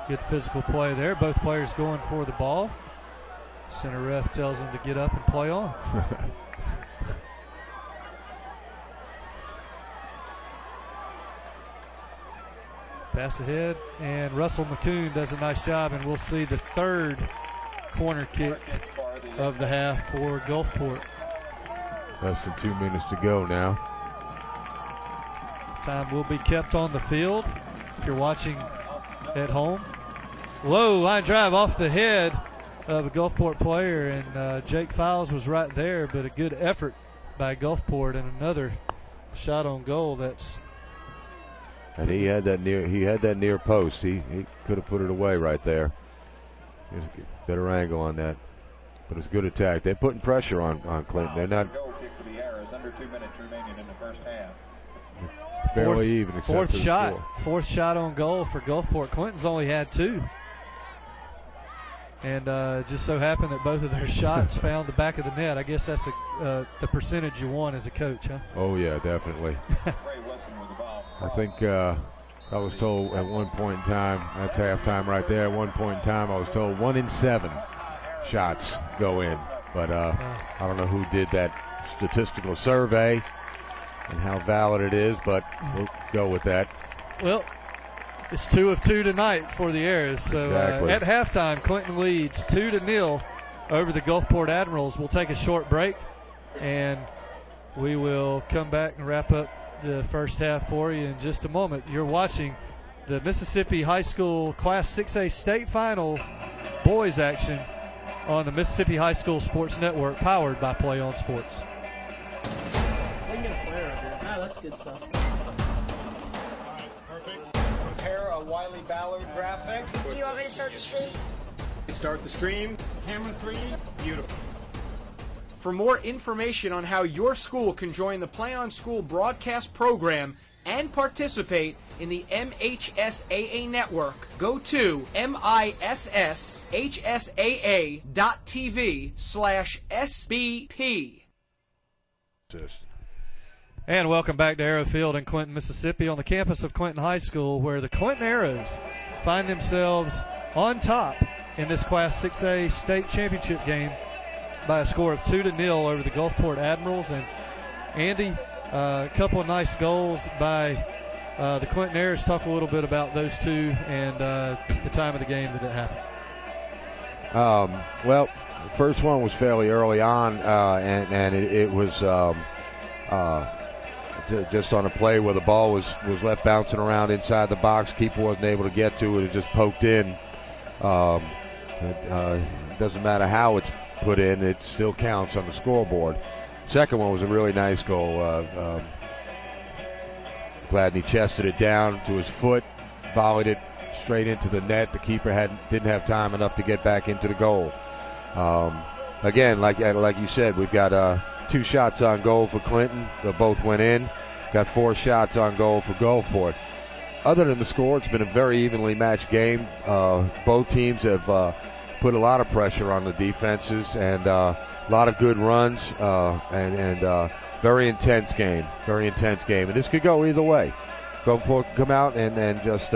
Good physical play there. Both players going for the ball. Center ref tells them to get up and play on. Pass ahead, and Russell McCoon does a nice job, and we'll see the third corner kick of the half for Gulfport. Less than 2 minutes to go now. Time will be kept on the field if you're watching at home. Low line drive off the head of a Gulfport player, and Jake Files was right there, but a good effort by Gulfport, and another shot on goal. And he had that near post. He could have put it away right there. There's a better angle on that, but it's a good attack. They're putting pressure on Clinton. They're not. Goal kick for the Arrows. Under 2 minutes remaining in the first half. It's fairly even. Fourth shot on goal for Gulfport. Clinton's only had 2. And just so happened that both of their shots found the back of the net. I guess that's the percentage you want as a coach, huh? Oh, yeah, definitely. I think I was told at one point in time, that's halftime right there, at one point in time I was told 1 in 7 shots go in. But I don't know who did that statistical survey and how valid it is, but we'll go with that. Well, it's 2 of 2 tonight for the Arrows. So exactly. At halftime, Clinton leads 2-0 over the Gulfport Admirals. We'll take a short break, and we will come back and wrap up the first half for you in just a moment. You're watching the Mississippi High School Class 6A State Final boys action on the Mississippi High School Sports Network, powered by Play On Sports. That's good stuff. Prepare a Wiley Ballard graphic. Do you want me to start the stream? Start the stream. Camera 3. Beautiful. For more information on how your school can join the Play On School broadcast program and participate in the MHSAA network, go to MISSAA.tv/SBP. And welcome back to Arrow Field in Clinton, Mississippi, on the campus of Clinton High School, where the Clinton Arrows find themselves on top in this Class 6A state championship game by a score of 2-0 over the Gulfport Admirals. And Andy, a couple of nice goals by the Clinton Arrows. Talk a little bit about those two and the time of the game that it happened. Well, the first one was fairly early on, and it was just on a play where the ball was left bouncing around inside the box. Keeper wasn't able to get to it. It just poked in. It doesn't matter how it's put in, it still counts on the scoreboard. Second one was a really nice goal. Gladney chested it down to his foot, volleyed it straight into the net. The keeper didn't have time enough to get back into the goal. Again, like you said, we've got 2 shots on goal for Clinton. They both went in. Got 4 shots on goal for Gulfport. Other than the score, it's been a very evenly matched game. Both teams have put a lot of pressure on the defenses and a lot of good runs and very intense game. Very intense game. And this could go either way. Gulfport can come out and just,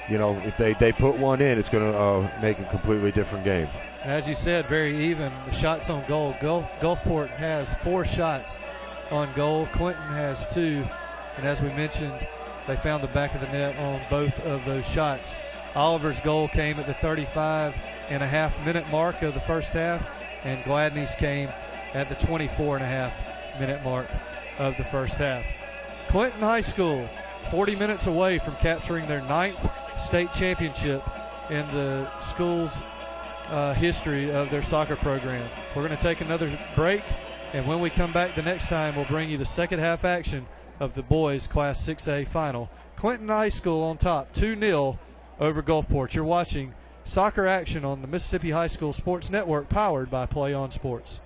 if they put one in, it's going to make a completely different game. As you said, very even. The shots on goal. Gulfport has 4 shots on goal. Clinton has 2. And as we mentioned, they found the back of the net on both of those shots. Oliver's goal came at the 35.5-minute mark of the first half, and Gladney's came at the 24.5-minute mark of the first half. Clinton High School, 40 minutes away from capturing their 9th state championship in the school's history of their soccer program. We're going to take another break, And when we come back the next time, we'll bring you the second half action of the boys Class 6A final. Clinton High School on top, 2-0 over Gulfport. You're watching soccer action on the Mississippi High School Sports Network, powered by Play On Sports.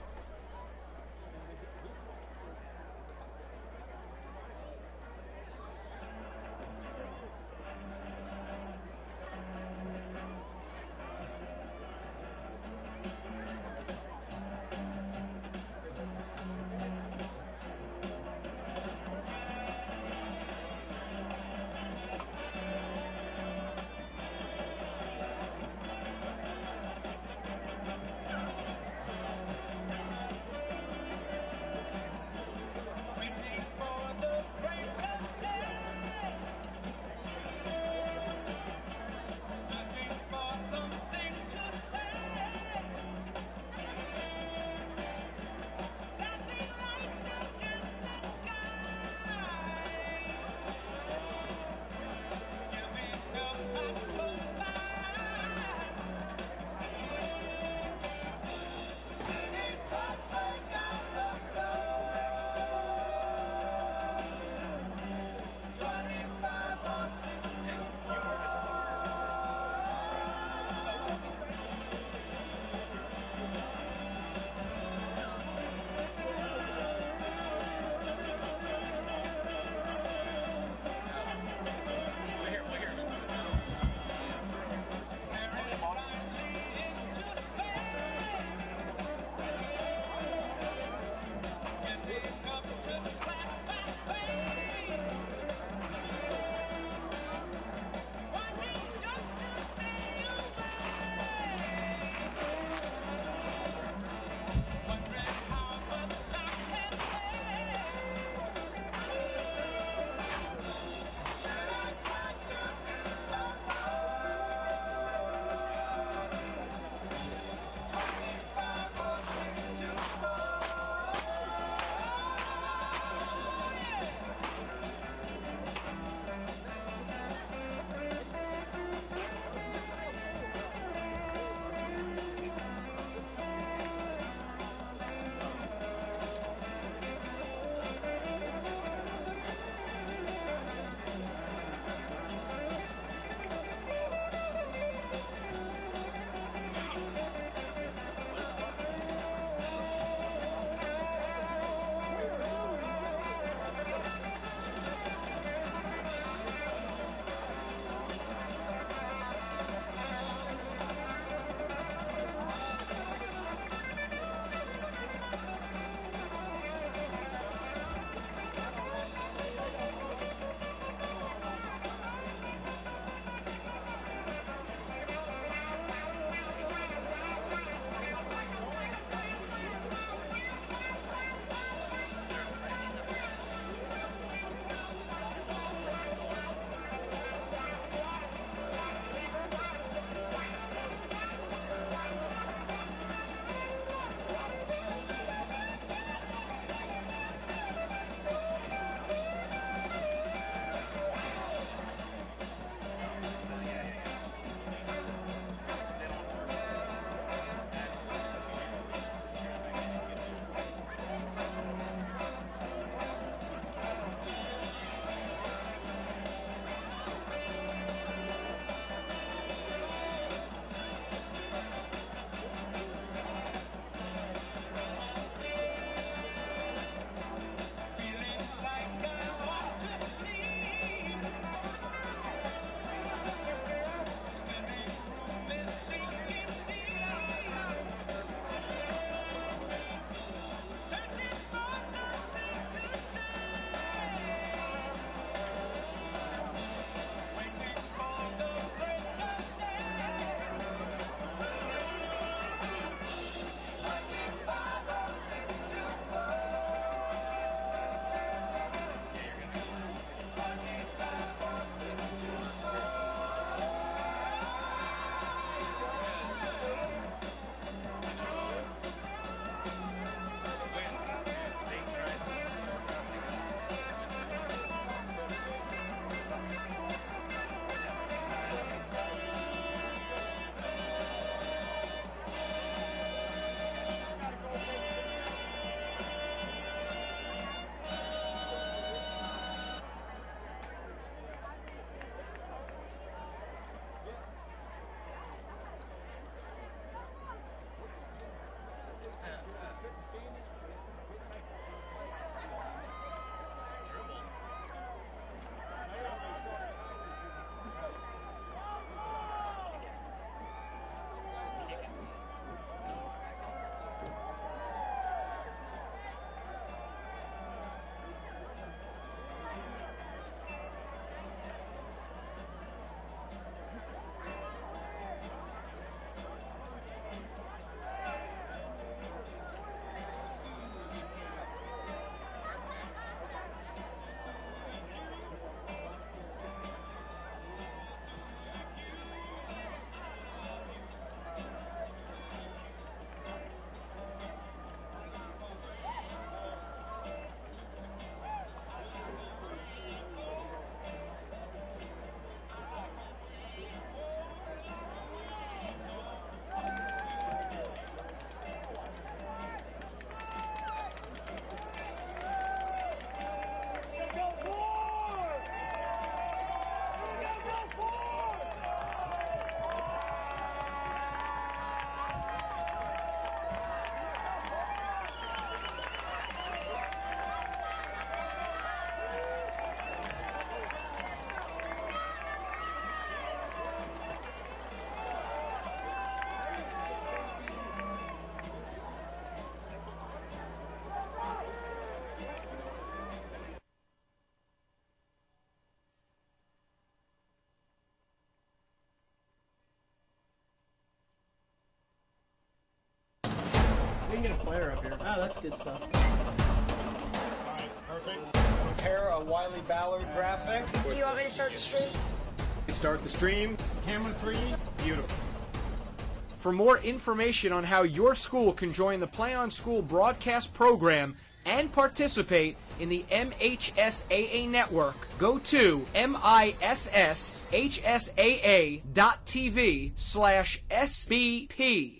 player up here. Ah, that's good stuff. Perfect. Prepare a Wiley Ballard graphic. Do you want me to start the stream? Start the stream. Camera 3. Beautiful. For more information on how your school can join the Play on School broadcast program and participate in the MHSAA network, go to MISSHSAA.TV/SBP.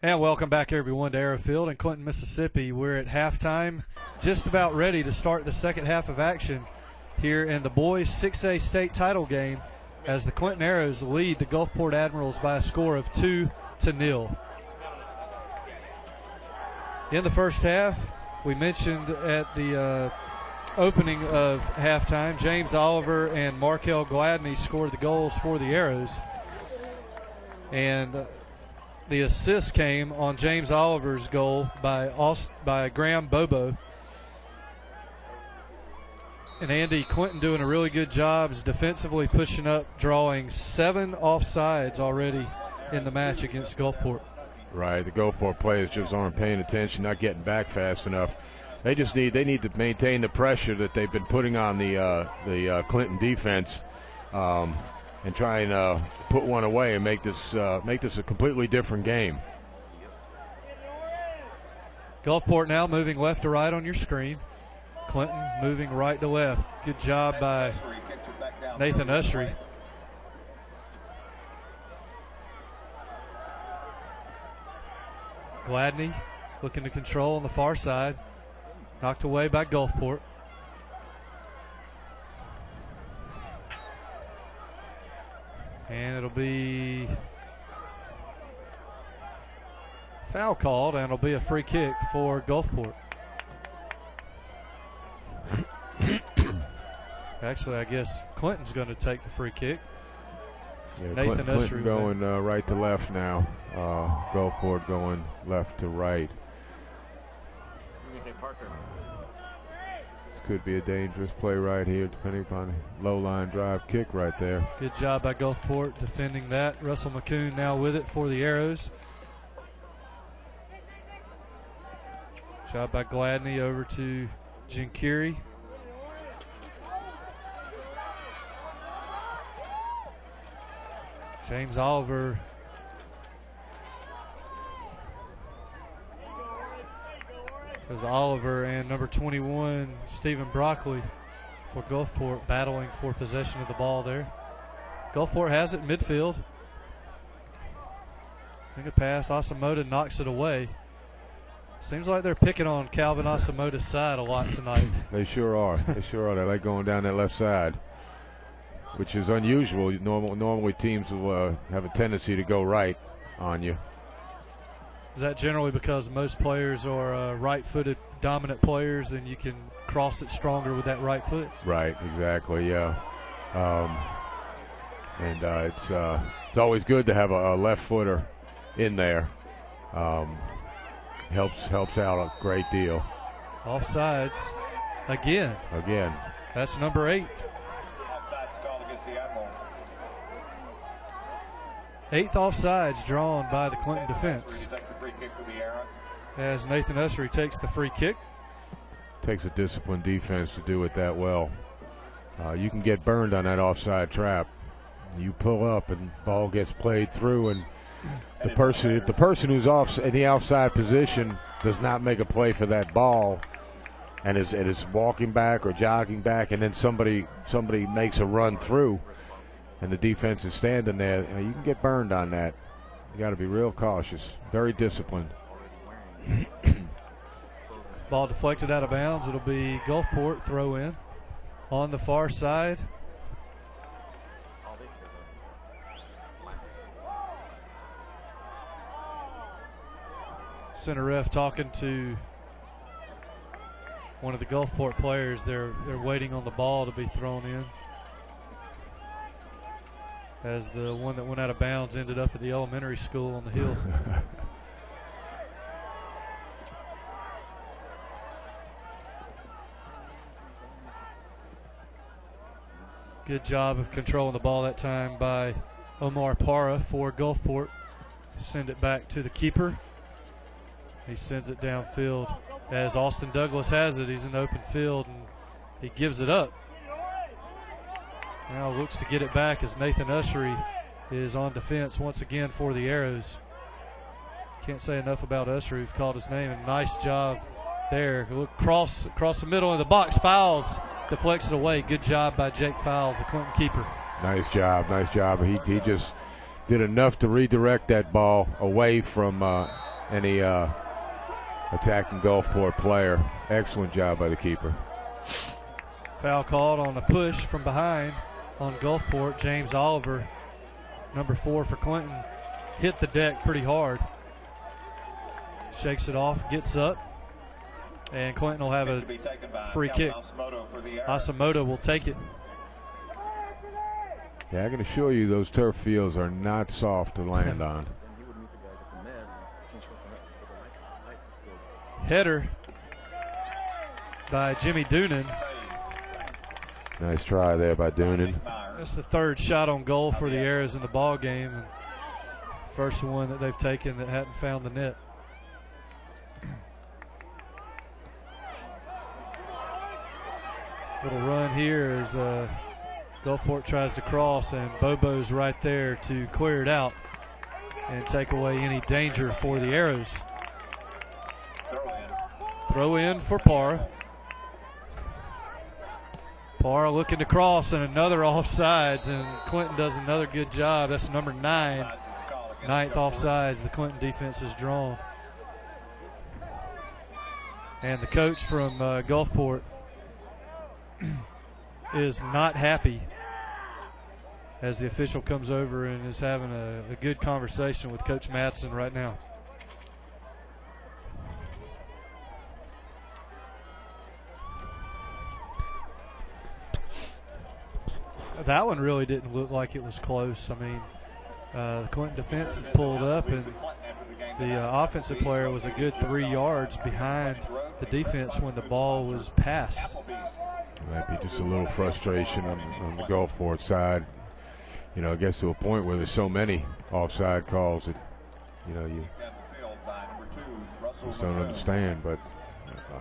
And welcome back, everyone, to Arrowfield in Clinton, Mississippi. We're at halftime, just about ready to start the second half of action here in the boys 6A state title game as the Clinton Arrows lead the Gulfport Admirals by a score of 2-0. In the first half, we mentioned at the opening of halftime, James Oliver and Markel Gladney scored the goals for the Arrows. And the assist came on James Oliver's goal by Graham Bobo. And Andy Clinton doing a really good job defensively pushing up, drawing 7 offsides already in the match against Gulfport. Right, the Gulfport players just aren't paying attention, not getting back fast enough. They need to maintain the pressure that they've been putting on the Clinton defense, and try and put one away and make this a completely different game. Gulfport now moving left to right on your screen. Clinton moving right to left. Good job by Nathan Usry. Gladney looking to control on the far side. Knocked away by Gulfport. And it'll be foul called, and it'll be a free kick for Gulfport. Actually, I guess Clinton's going to take the free kick. Yeah, Nathan Clinton Usry going right to left now. Gulfport going left to right. This could be a dangerous play right here, depending upon low line drive kick right there. Good job by Gulfport defending that. Russell McCoon now with it for the Arrows. Job by Gladney over to Jinkiri. James Oliver There's Oliver and number 21, Stephen Broccoli, for Gulfport, battling for possession of the ball there. Gulfport has it midfield. Single pass, Asamoah knocks it away. Seems like they're picking on Calvin Asamoah's side a lot tonight. They sure are. They sure are. They like going down that left side, which is unusual. Normally teams will have a tendency to go right on you. Is that generally because most players are right-footed dominant players and you can cross it stronger with that right foot? Right, exactly, yeah. It's always good to have a left footer in there. Helps out a great deal. Offsides again. Again. That's number 8. Offsides called against the Admirals. 8th offsides drawn by the Clinton defense. Free kick for the Arrows. As Nathan Usry takes the free kick. Takes a disciplined defense to do it that well. You can get burned on that offside trap. You pull up and ball gets played through, and if the person who's off in the outside position does not make a play for that ball and is walking back or jogging back, and then somebody makes a run through and the defense is standing there, you can get burned on that. You got to be real cautious, very disciplined. Ball deflected out of bounds. It'll be Gulfport throw in on the far side. Center ref talking to one of the Gulfport players. They're waiting on the ball to be thrown in, as the one that went out of bounds ended up at the elementary school on the hill. Good job of controlling the ball that time by Omar Parra for Gulfport. Send it back to the keeper. He sends it downfield. As Austin Douglas has it, he's in the open field, and he gives it up. Now looks to get it back as Nathan Ushery is on defense once again for the Arrows. Can't say enough about Ushery. We've called his name, and nice job there. Look across the middle of the box. Fowles deflects it away. Good job by Jake Fowles, the Clinton keeper. Nice job, nice job. He just did enough to redirect that ball away from any attacking Gulfport player. Excellent job by the keeper. Foul called on a push from behind on Gulfport. James Oliver, number 4 for Clinton, hit the deck pretty hard. Shakes it off, gets up, and Clinton will have a free kick. Asamoto will take it. Yeah, I can assure you those turf fields are not soft to land on. Header by Jimmy Doonan. Nice try there by Doonan. That's the 3rd shot on goal for the Arrows in the ball game, and first one that they've taken that hadn't found the net. Little run here as Gulfport tries to cross, and Bobo's right there to clear it out and take away any danger for the Arrows. Throw in for Parra. Parra looking to cross, and another offsides, and Clinton does another good job. That's number 9. 9th offsides the Clinton defense has drawn. And the coach from Gulfport is not happy as the official comes over and is having a good conversation with Coach Madsen right now. That one really didn't look like it was close. I mean, the Clinton defense had pulled up, and the offensive player was a good 3 yards behind the defense when the ball was passed. Might be just a little frustration on the Gulfport side. You know, it gets to a point where there's so many offside calls that, you know, you just don't understand. But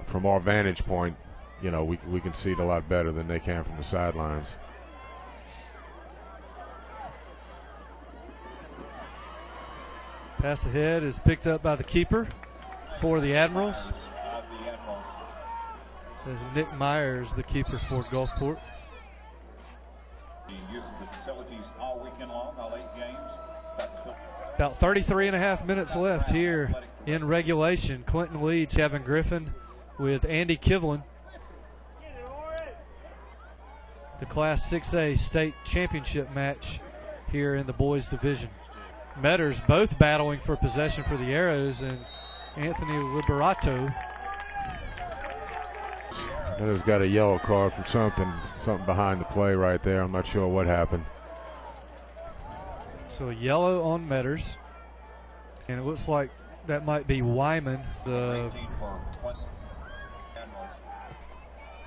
from our vantage point, you know, we can see it a lot better than they can from the sidelines. Pass ahead is picked up by the keeper for the Admirals. There's Nick Myers, the keeper for Gulfport. About 33.5 minutes left here in regulation. Clinton leads Kevin Griffin with Andy Kivlin. The Class 6A state championship match here in the boys division. Metters both battling for possession for the Arrows, and Anthony Liberato. Metters got a yellow card for something behind the play right there. I'm not sure what happened. So a yellow on Metters, and it looks like that might be Wyman,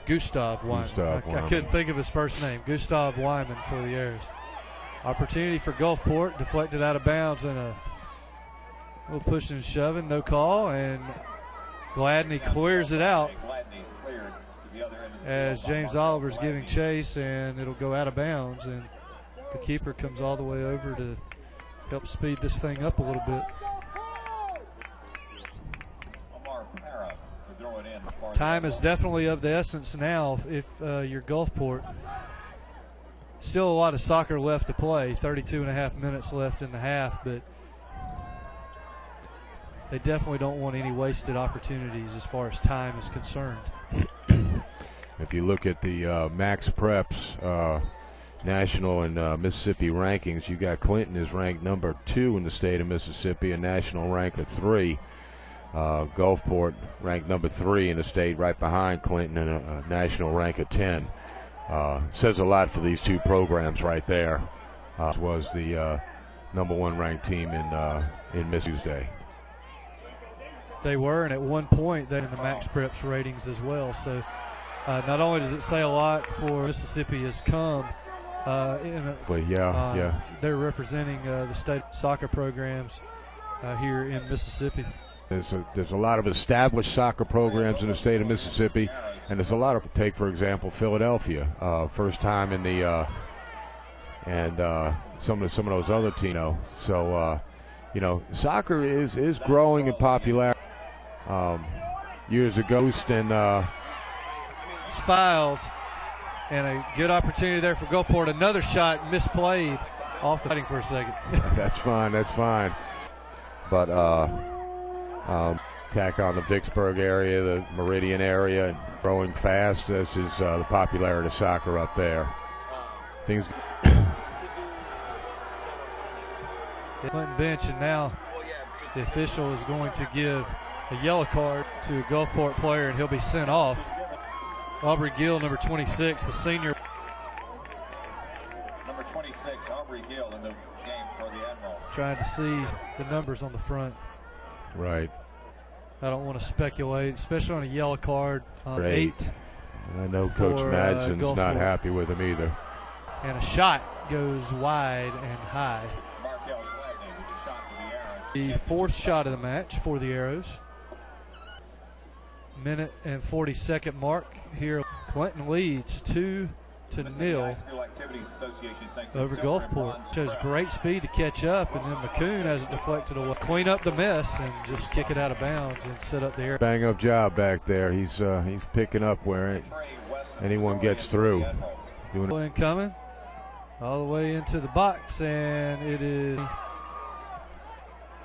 Gustav Wyman. I couldn't think of his first name. Gustav Wyman for the Arrows. Opportunity for Gulfport, deflected out of bounds, and a little pushing and shoving, no call, and Gladney clears it out as James Oliver's giving chase, and it'll go out of bounds, and the keeper comes all the way over to help speed this thing up a little bit. Time is definitely of the essence now if you're Gulfport. Still a lot of soccer left to play, 32.5 minutes left in the half, but they definitely don't want any wasted opportunities as far as time is concerned. If you look at the Max Preps national and Mississippi rankings, you got Clinton is ranked number 2 in the state of Mississippi, a national rank of 3. Gulfport ranked number 3 in the state, right behind Clinton, and a national rank of 10. Says a lot for these two programs right there. Was the number 1 ranked team in Miss Tuesday. They were, and at one point they're in the Max Preps ratings as well. So not only does it say a lot for Mississippi has come, they're representing the state soccer programs here in Mississippi. There's a lot of established soccer programs in the state of Mississippi, and there's a lot of, take for example Philadelphia, first time in the and some of those other teams. So soccer is growing in popularity. Years ago, and Spiles, and a good opportunity there for Gulfport. Another shot misplayed off the fighting for a second. That's fine. But tack on the Vicksburg area, the Meridian area, and growing fast. This is the popularity of soccer up there. Things. Clinton bench, and now the official is going to give a yellow card to a Gulfport player, and he'll be sent off. Aubrey Gill, number 26, the senior. Number 26, Aubrey Gill in the game for the Admirals. Trying to see the numbers on the front. Right. I don't want to speculate, especially on a yellow card on 8. I know Coach Madsen's not happy with him either. And a shot goes wide and high. The fourth shot of the match for the Arrows. Minute and 40-second mark here. Clinton leads 2-0 over Gulfport. Shows great speed to catch up, and then McCoon has it deflected away. Clean up the mess and just kick it out of bounds and set up the air. Bang up job back there. He's picking up where anyone gets through. Coming all the way into the box, and it is.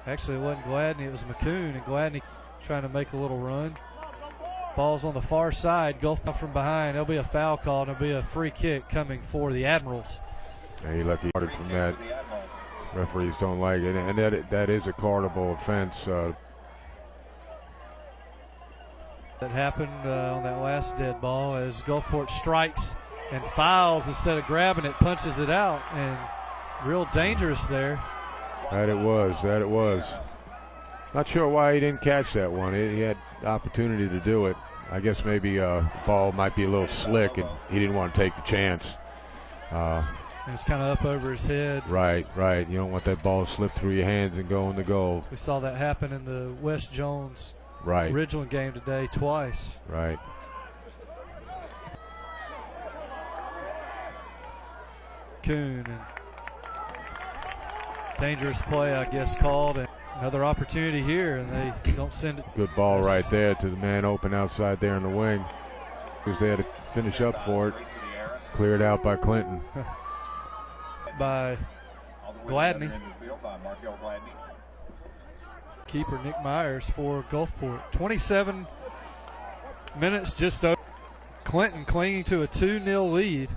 Actually, it wasn't Gladney, it was McCoon, and Gladney trying to make a little run. Ball's on the far side, Gulfport from behind. There'll be a foul call, and there'll be a free kick coming for the Admirals. He lucky from that. Referees don't like it, and that is a cardable offense. That happened on that last dead ball as Gulfport strikes and fouls instead of grabbing it, punches it out, and real dangerous there. That it was. Not sure why he didn't catch that one. He had opportunity to do it. I guess maybe ball might be a little slick, and he didn't want to take the chance. It's kind of up over his head. Right. You don't want that ball to slip through your hands and go in the goal. We saw that happen in the West Jones Ridgeland game today twice. Right. Coon, and dangerous play, I guess, called, and another opportunity here, and they don't send it. Good ball right there to the man open outside there in the wing. Who's there to finish up for it. Cleared out by Clinton. By Gladney. Keeper Nick Myers for Gulfport. 27 minutes just over. Clinton clinging to a 2-0 lead,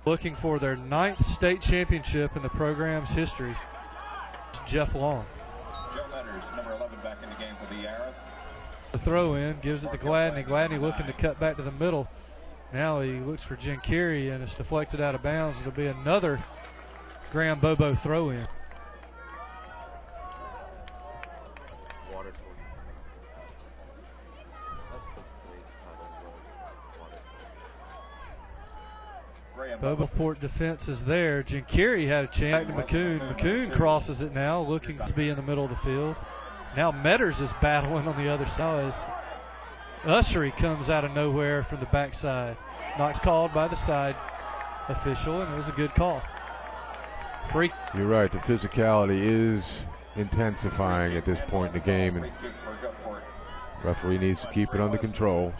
looking for their 9th state championship in the program's history. Jeff Long. Joe Leonard, number 11, back in the game for the Arrows. The throw in gives it to Gladney. Gladney looking to cut back to the middle. Now he looks for Jinkiri, and it's deflected out of bounds. It'll be another Graham Bobo throw in. Gulfport defense is there. Jinkiri had a chance. Back to McCoon. McCoon crosses it now, looking to be in the middle of the field. Now Metters is battling on the other side as Ussery comes out of nowhere from the backside. Knock's called by the side official, and it was a good call. Free. You're right. The physicality is intensifying at this point in the game, and referee needs to keep it under control.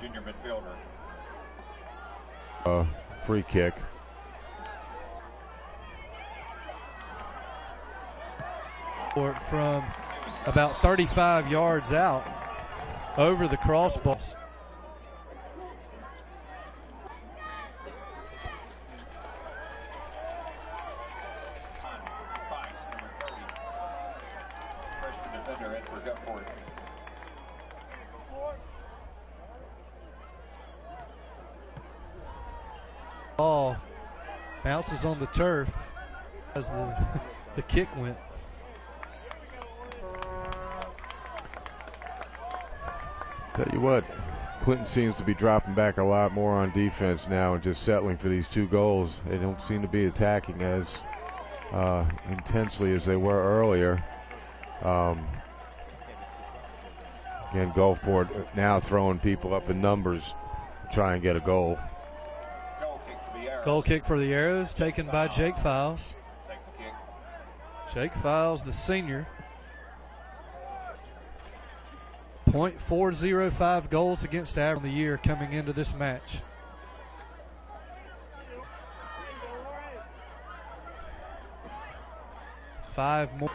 Free kick. From about 35 yards out over the crossbars. Ball bounces on the turf as the kick went. Tell you what, Clinton seems to be dropping back a lot more on defense now and just settling for these 2 goals. They don't seem to be attacking as intensely as they were earlier. Again, Gulfport now throwing people up in numbers to try and get a goal. Goal kick for the Arrows, taken by Jake Files. Jake Files, the senior. .405 goals against average in the year coming into this match. Five more.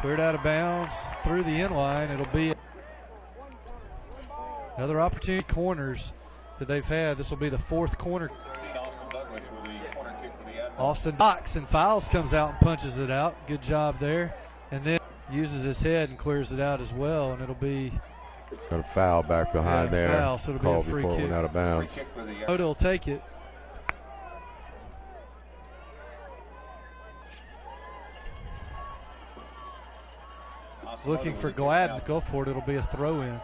Cleared out of bounds through the end line. It'll be another opportunity. Corners that they've had. This will be the fourth corner. Austin Knox, and Files comes out and punches it out. Good job there. And then uses his head and clears it out as well. And it'll be got a foul back behind there. Foul, so it'll called be a free before kick. It went out of bounds. Oda will take it. Looking for Gladden. Gulfport, it'll be a throw-in.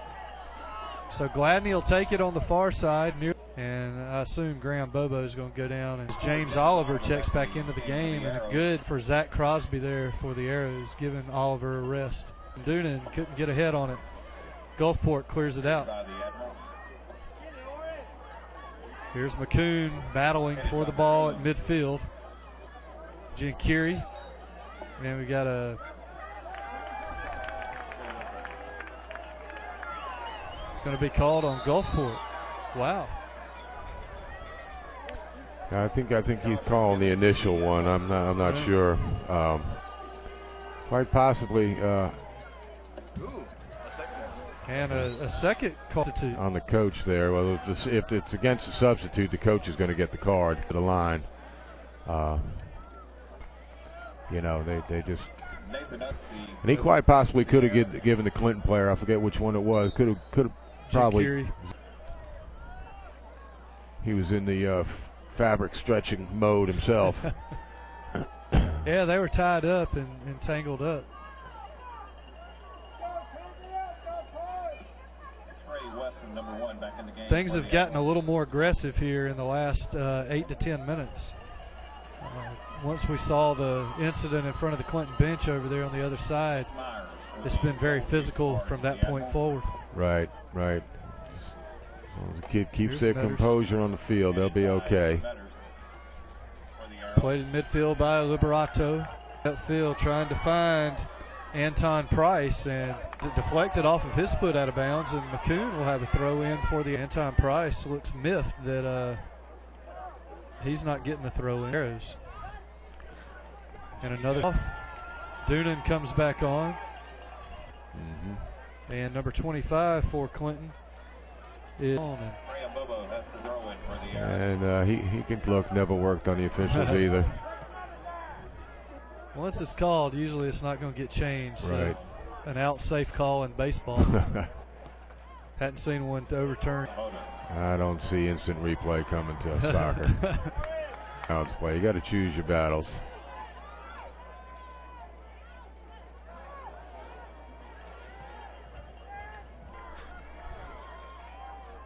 So Gladney will take it on the far side, and I assume Graham Bobo is going to go down. And James Oliver checks back into the game, and a good for Zach Crosby there for the Arrows, giving Oliver a rest. Doonan couldn't get ahead on it. Gulfport clears it out. Here's McCoon battling for the ball at midfield. Jinkiri, and we got a. It's going to be called on Gulfport. Wow. I think he's calling the initial one. I'm not sure. Quite possibly. And a second call on the coach there. Well, if it's against a substitute, the coach is going to get the card to the line. You know, they just. And he quite possibly could have given the Clinton player. I forget which one it was. Could have probably. Jinkiri. He was in the fabric stretching mode himself. Yeah, they were tied up and tangled up. Things have gotten a little more aggressive here in the last 8 to 10 minutes. Once we saw the incident in front of the Clinton bench over there on the other side, it's been very physical from that point forward. Right. As long as the kid keeps their composure on the field, they'll be okay. Played in midfield by Liberato. Outfield trying to find Anton Price, and it deflected off of his foot out of bounds, and McCoon will have a throw in for the Anton Price. Looks miffed that he's not getting the throw in. Arrows. And another off. Doonan comes back on. And number 25 for Clinton is on. And he can look, never worked on the officials either. Once it's called, usually it's not going to get changed. Right. So an out safe call in baseball. Hadn't seen one to overturn. I don't see instant replay coming to soccer. Bounce play. You got to choose your battles.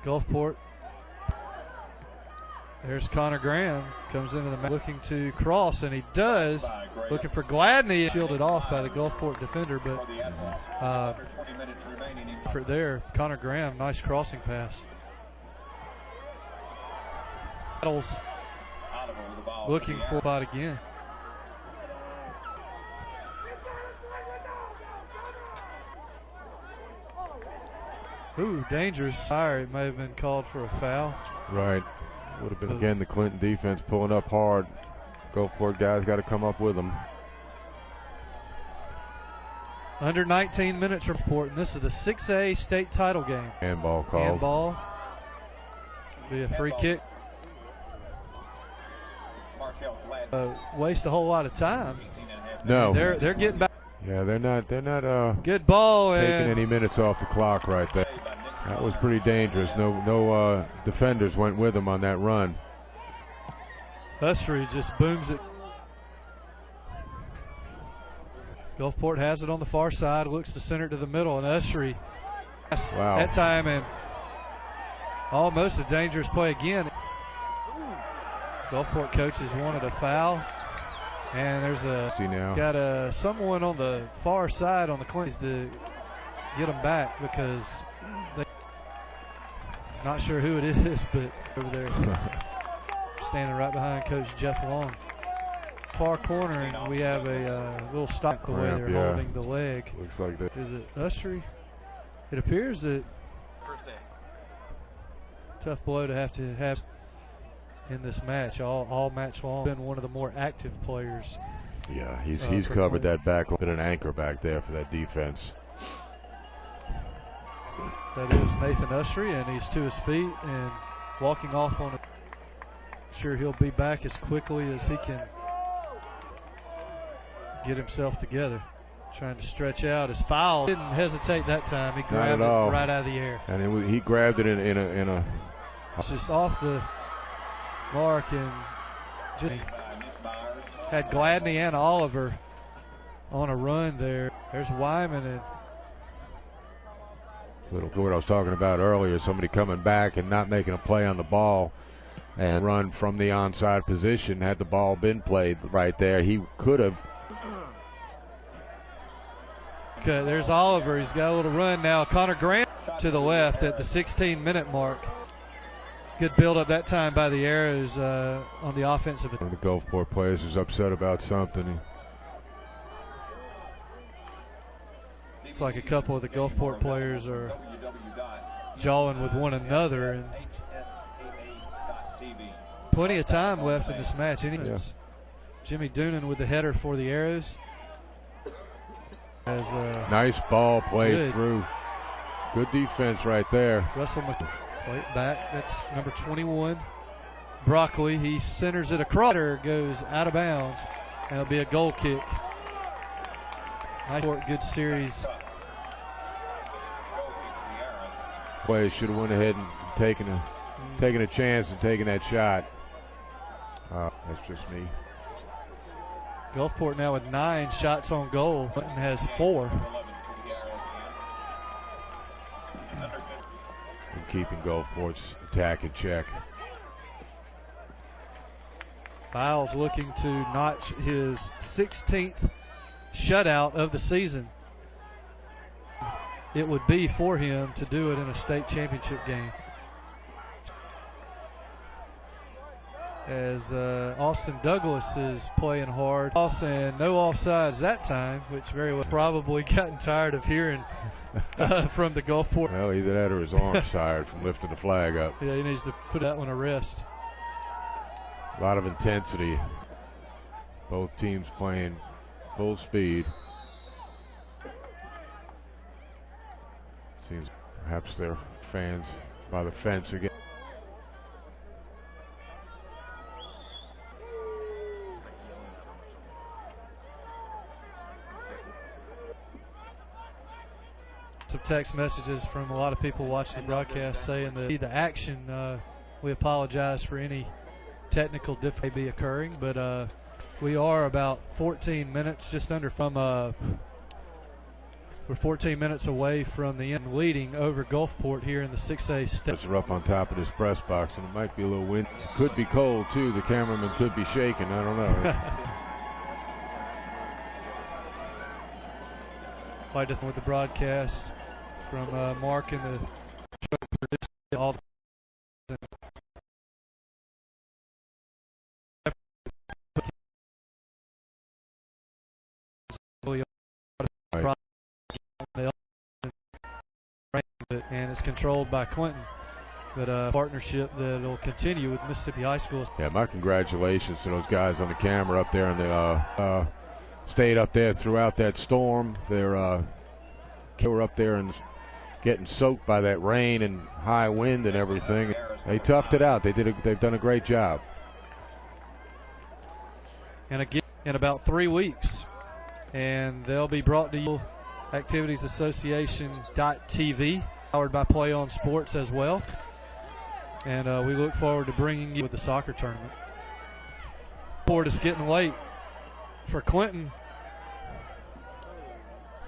Gulfport. There's Connor Graham, comes into the match looking to cross, and he does. Looking for Gladney, shielded off by the Gulfport defender, but for there, Connor Graham, nice crossing pass. Battles looking for spot again. Ooh, dangerous. It may have been called for a foul. Right. Would have been, again, the Clinton defense pulling up hard. Gulfport guys got to come up with them. Under 19 minutes report, and this is the 6A state title game. Handball call. Handball. Be a free kick. Waste a whole lot of time. No. They're getting back. Yeah, they're not good ball taking any minutes off the clock right there. That was pretty dangerous. No defenders went with him on that run. Usry just booms it. Gulfport has it on the far side, looks to center it to the middle, and Usry that time, and almost a dangerous play again. Gulfport coaches wanted a foul, and there's someone on the far side on the Clintons. get them back because they not sure who it is, but over there standing right behind Coach Jeff Long. Far corner, and we have a little stop the way they're holding the leg. Looks like that. Is it Ushery? It appears that tough blow to have in this match. All match long, been one of the more active players. Yeah, he's covered that back, been an anchor back there for that defense. That is Nathan Ushery, and he's to his feet and walking off on it. Sure, he'll be back as quickly as he can get himself together. Trying to stretch out his foul. Didn't hesitate that time. He grabbed it right out of the air. And he grabbed it in a. It's just off the mark, and just had Gladney and Oliver on a run there. There's Wyman, and what I was talking about earlier, somebody coming back and not making a play on the ball and run from the onside position. Had the ball been played right there, he could have. Okay, there's Oliver. He's got a little run now. Connor Grant to the left at the 16-minute mark. Good build up that time by the Arrows on the offensive. One of the Gulfport players is upset about something. It's like a couple of the Gulfport players are jawing with one another, and plenty of time left in this match. Jimmy Doonan with the header for the Arrows. Nice ball played through. Good defense right there. Russell play it back. That's number 21. Broccoli. He centers it across. Goes out of bounds, and it'll be a goal kick. Nice short, good series. Players should have went ahead and taken a chance and taken that shot. That's just me. Gulfport now with 9 shots on goal. Clinton has 4. And keeping Gulfport's attack in check. Files looking to notch his 16th shutout of the season. It would be for him to do it in a state championship game. As Austin Douglas is playing hard. And no offsides that time, which very well probably gotten tired of hearing from the Gulfport. Well, either that or his arm's tired from lifting the flag up. Yeah, he needs to put that one to rest. A lot of intensity. Both teams playing full speed. Seems perhaps they're fans by the fence again. Some text messages from a lot of people watching the broadcast saying that the action, we apologize for any technical difficulty occurring, but we are about 14 minutes, just under from, we're 14 minutes away from the end, leading over Gulfport here in the 6A state. Are up on top of this press box, and it might be a little wind. Could be cold too. The cameraman could be shaking. I don't know. Quite different with the broadcast from Mark and the show all and it's controlled by Clinton, but a partnership that will continue with Mississippi High School. Yeah, my congratulations to those guys on the camera up there, and they stayed up there throughout that storm. They were up there and getting soaked by that rain and high wind and everything. They toughed it out. They've done a great job. And again, in about 3 weeks, and they'll be brought to you Activities Association.tv, powered by Play On Sports as well. And we look forward to bringing you with the soccer tournament. Sport is getting late for Clinton.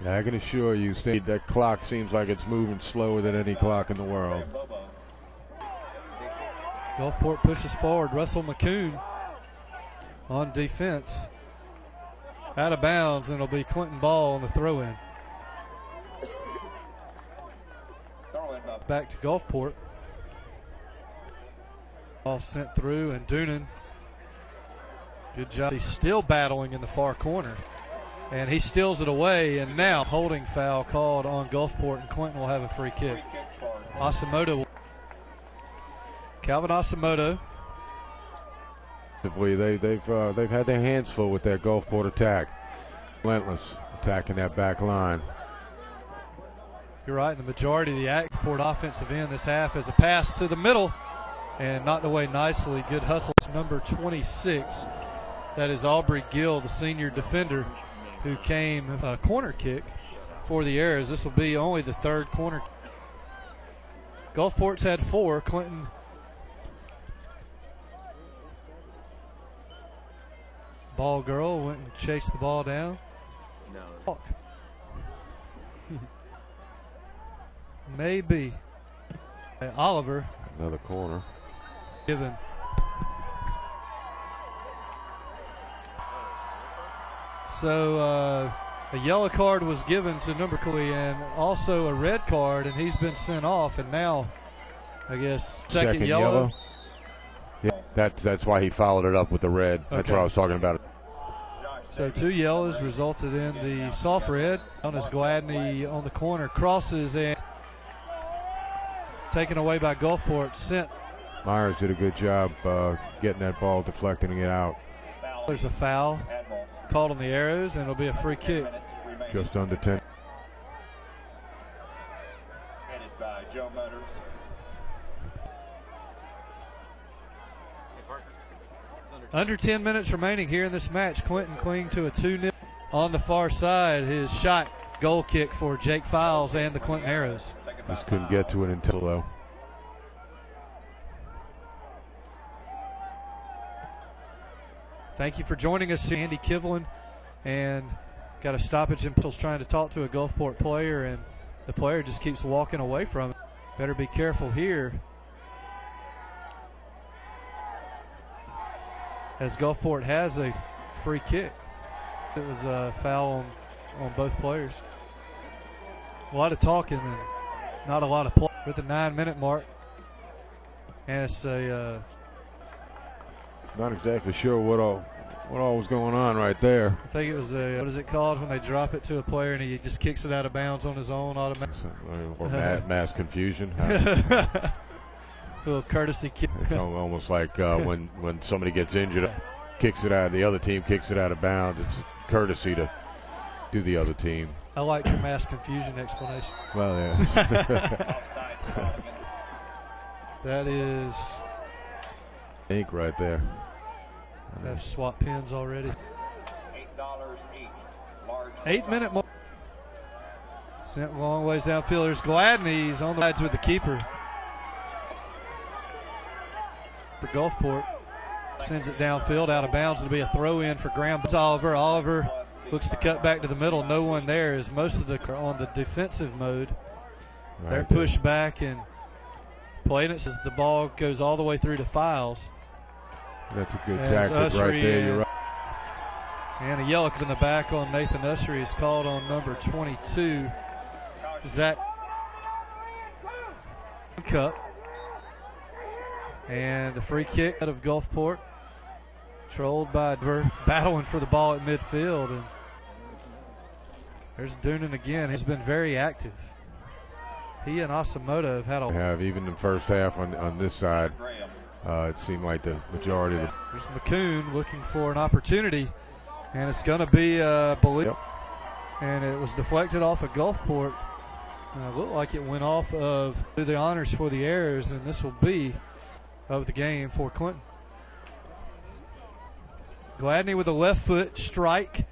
Yeah, I can assure you, Steve, that clock seems like it's moving slower than any clock in the world. Gulfport pushes forward. Russell McCoon on defense. Out of bounds, and it'll be Clinton ball on the throw-in. back to Gulfport. Ball sent through, and Doonan, good job. He's still battling in the far corner, and he steals it away, and now holding foul called on Gulfport, and Clinton will have a free kick. Asamoto, Calvin Asamoto. They've had their hands full with their Gulfport attack. Relentless attacking that back line. You're right, the majority of the Gulfport offensive end this half is a pass to the middle and knocked away nicely. Good hustle. Number 26, that is Aubrey Gill, the senior defender, who came a corner kick for the Arrows. This will be only the third corner. Gulfport's had 4. Clinton ball girl went and chased the ball down. No. Maybe. Oliver. Another corner. Given. So a yellow card was given to number 3 and also a red card, and he's been sent off, and now I guess second yellow. Yeah, that's why he followed it up with the red. That's what I was talking about. So 2 yellows resulted in the soft red. On his Gladney on the corner, crosses and taken away by Gulfport. Sent. Myers did a good job getting that ball, deflecting it out. There's a foul called on the Arrows, and it'll be a free kick. Just under 10. Headed by Joe Motors. Under 10 minutes remaining here in this match. Clinton clinging to a 2-0 on the far side. His shot goal kick for Jake Files and the Clinton Arrows. Just couldn't get to it until though. Thank you for joining us, Andy Kivlin, and got a stoppage. Impulse trying to talk to a Gulfport player, and the player just keeps walking away from it. Better be careful here, as Gulfport has a free kick. It was a foul on both players. A lot of talking and not a lot of play with the 9-minute mark. And it's a not exactly sure what all was going on right there. I think it was a, what is it called when they drop it to a player and he just kicks it out of bounds on his own automatically? Or mass confusion. Little courtesy kick. It's almost like when somebody gets injured, kicks it out, the other team kicks it out of bounds. It's courtesy to the other team. I like your mass confusion explanation. Well, yeah. That is ink right there. Have swap pins already. $8 each. Large 8-minute mark. Sent a long ways downfield. There's Gladney's on the sides with the keeper for Gulfport. Sends it downfield, out of bounds. It'll be a throw in for Graham. It's Oliver. Oliver looks to cut back to the middle. No one there, as most of the are on the defensive mode. Right They're pushed back and playing it as the ball goes all the way through to Files. That's a good tactic right there. You're right. And a yellow in the back on Nathan Ussery is called on number 22. Zach Cup. And a free kick out of Gulfport. Controlled by battling for the ball at midfield. And there's Doonan again. He's been very active. He and Asamoto have had even in the first half on this side. It seemed like the majority of the. There's McCoon looking for an opportunity, and it's going to be Yep. And it was deflected off of Gulfport. Looked like it went off of the honors for the Arrows, and this will be of the game for Clinton. Gladney with a left foot strike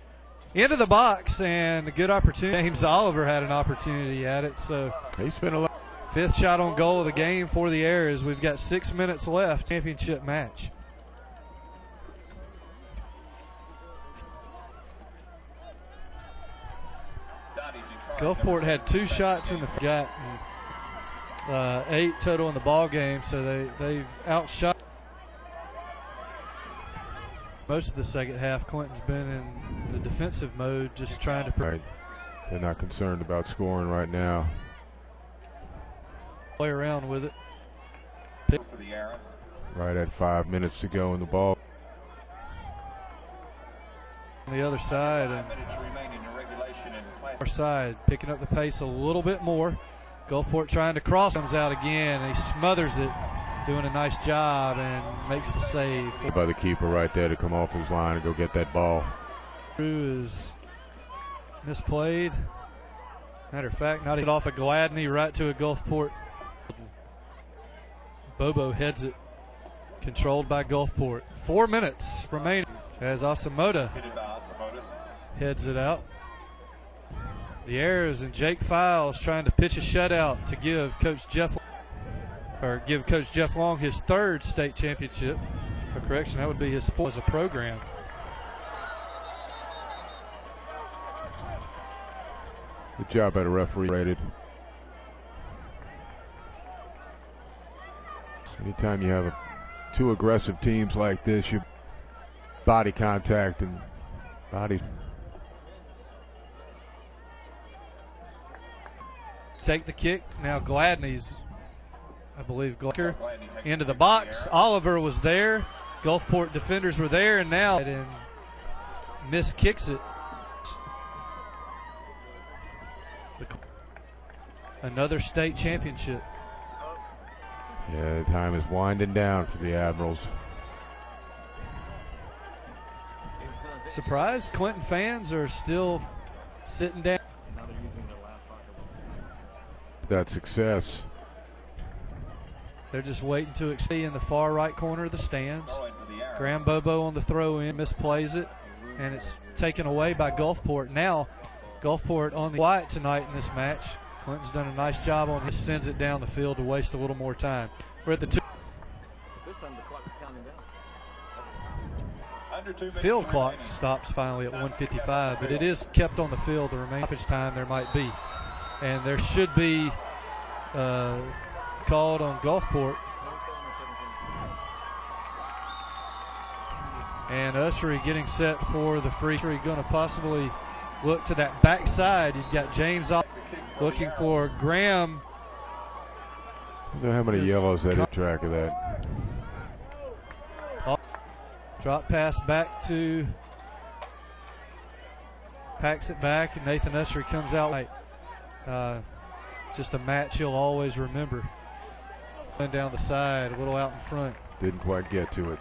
into the box, and a good opportunity. James Oliver had an opportunity at it, so he's been a lot. 5th shot on goal of the game for the Arrows. We've got 6 minutes left. Championship match. Gulfport had 2 shots in the got 8 total in the ball game, so they've outshot most of the second half. Clinton's been in the defensive mode, just trying to. Right. They're not concerned about scoring right now. Play around with it. For the Arrows. Right at 5 minutes to go in the ball. On the other side, 5 and minutes remaining in regulation and our side picking up the pace a little bit more. Gulfport trying to cross, comes out again, and he smothers it, doing a nice job and makes the save. By the keeper right there to come off his line and go get that ball. Drew is misplayed. Matter of fact, not even off a Gladney right to a Gulfport. Bobo heads it, controlled by Gulfport. 4 minutes remaining as Asamoah heads it out. The Arrows and Jake Files trying to pitch a shutout to give Coach Jeff Long his third state championship. Or correction, that would be his fourth as a program. Good job by the referee. Rated. Anytime you have two aggressive teams like this, you body contact and body. Take the kick. Now Gladney's, I believe, into the box. Oliver was there. Gulfport defenders were there, and now miss kicks it. Another state championship. Yeah, the time is winding down for the Admirals. Surprised Clinton fans are still sitting down. That success. They're just waiting to extend in the far right corner of the stands. Graham Bobo on the throw in, misplays it, and it's taken away by Gulfport. Now, Gulfport on the quiet tonight in this match. Clinton's done a nice job on this, sends it down the field to waste a little more time. We're at the field clock stops finally at 1:55, but it is kept on the field the remaining stoppage time there might be. And there should be called on Gulfport. And Ussery getting set for the free. Ussery going to possibly look to that backside. You've got James off looking for Graham. I don't know how many yellows they did track of that. Drop pass back to, packs it back, and Nathan Ussery comes out. Just a match he'll always remember. Down the side, a little out in front. Didn't quite get to it.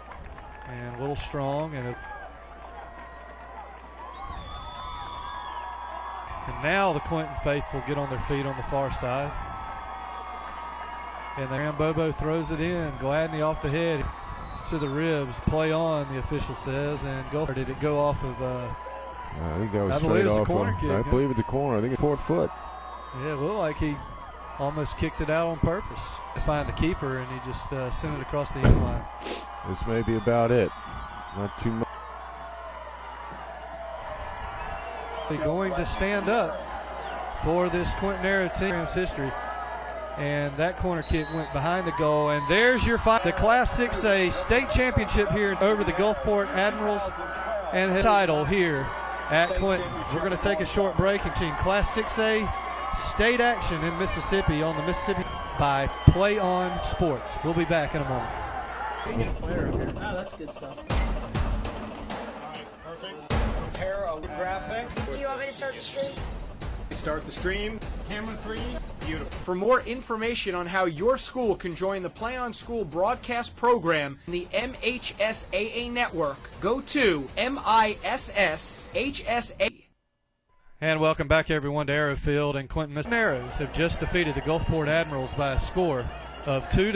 And a little strong. And now the Clinton faithful get on their feet on the far side. And Graham Bobo throws it in. Gladney off the head to the ribs. Play on, the official says. And Gulfport, did it go off of? I think that was straight off. I believe at the corner. I think it's 4th foot. Yeah, it looked like he almost kicked it out on purpose to find the keeper, and he just sent it across the end line. This may be about it. Not too much. They're going to stand up for this Clinton Arrow team's history. And that corner kick went behind the goal. And there's your the Class 6A state championship here over the Gulfport Admirals and his title here at Clinton. We're going to take a short break and see Class 6A state action in Mississippi on the Mississippi by Play On Sports. We'll be back in a moment. Oh, that's good stuff. Prepare a graphic. Do you want me to start the stream? Start the stream. Camera 3. Beautiful. For more information on how your school can join the Play On School broadcast program in the MHSAA network, go to MISSHSA. And welcome back, everyone, to Arrow Field. And Clinton Arrows have just defeated the Gulfport Admirals by a score of 2.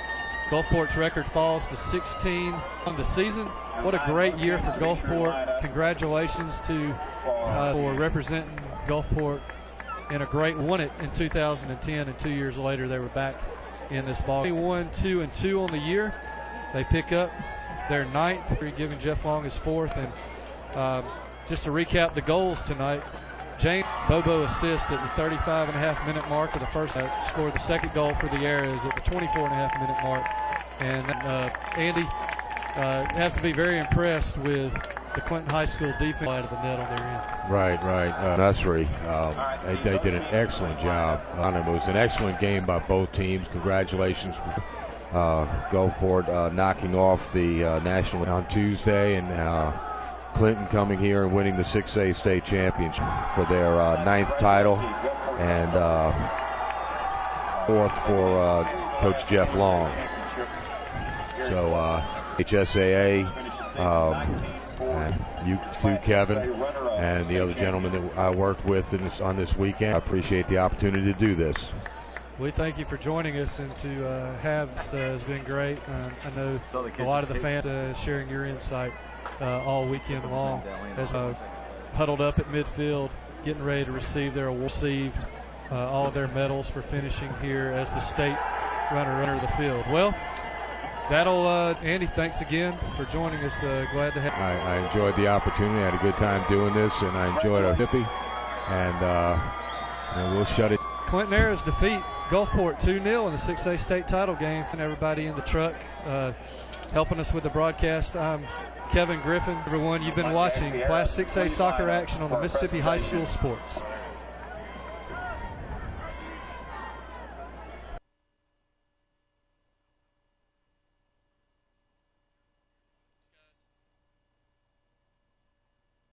Gulfport's record falls to 16 on the season. What a great year for Gulfport. Congratulations to for representing Gulfport in a great won it in 2010, and 2 years later they were back in this ball. 21-2-2 on the year. They pick up their 9th, giving Jeff Long his 4th. And just to recap the goals tonight, James Bobo assist at the 35.5-minute mark of the first half, scored the second goal for the Arrows at the 24.5-minute mark. And Andy, have to be very impressed with the Clinton High School defense out of the net on their end. Right. Nursery, they did an excellent job. It was an excellent game by both teams. Congratulations, Gulfport knocking off the national on Tuesday, and Clinton coming here and winning the 6A state championship for their 9th title, and 4th for Coach Jeff Long. So HSAA, and you too, Kevin, and the other gentleman that I worked with on this weekend. I appreciate the opportunity to do this. We thank you for joining us, and to have has been great. I know a lot of the fans sharing your insight all weekend long as huddled up at midfield, getting ready to receive their award, received all of their medals for finishing here as the state runner of the field. Well, that'll Andy, thanks again for joining us. Glad to have you. I enjoyed the opportunity. I had a good time doing this, and I enjoyed our hippie, and we'll shut it. Clinton Arrows defeat Gulfport 2-0 in the 6A state title game, and everybody in the truck helping us with the broadcast. I'm Kevin Griffin. Everyone, you've been watching Class 6A soccer action on the Mississippi High School Sports.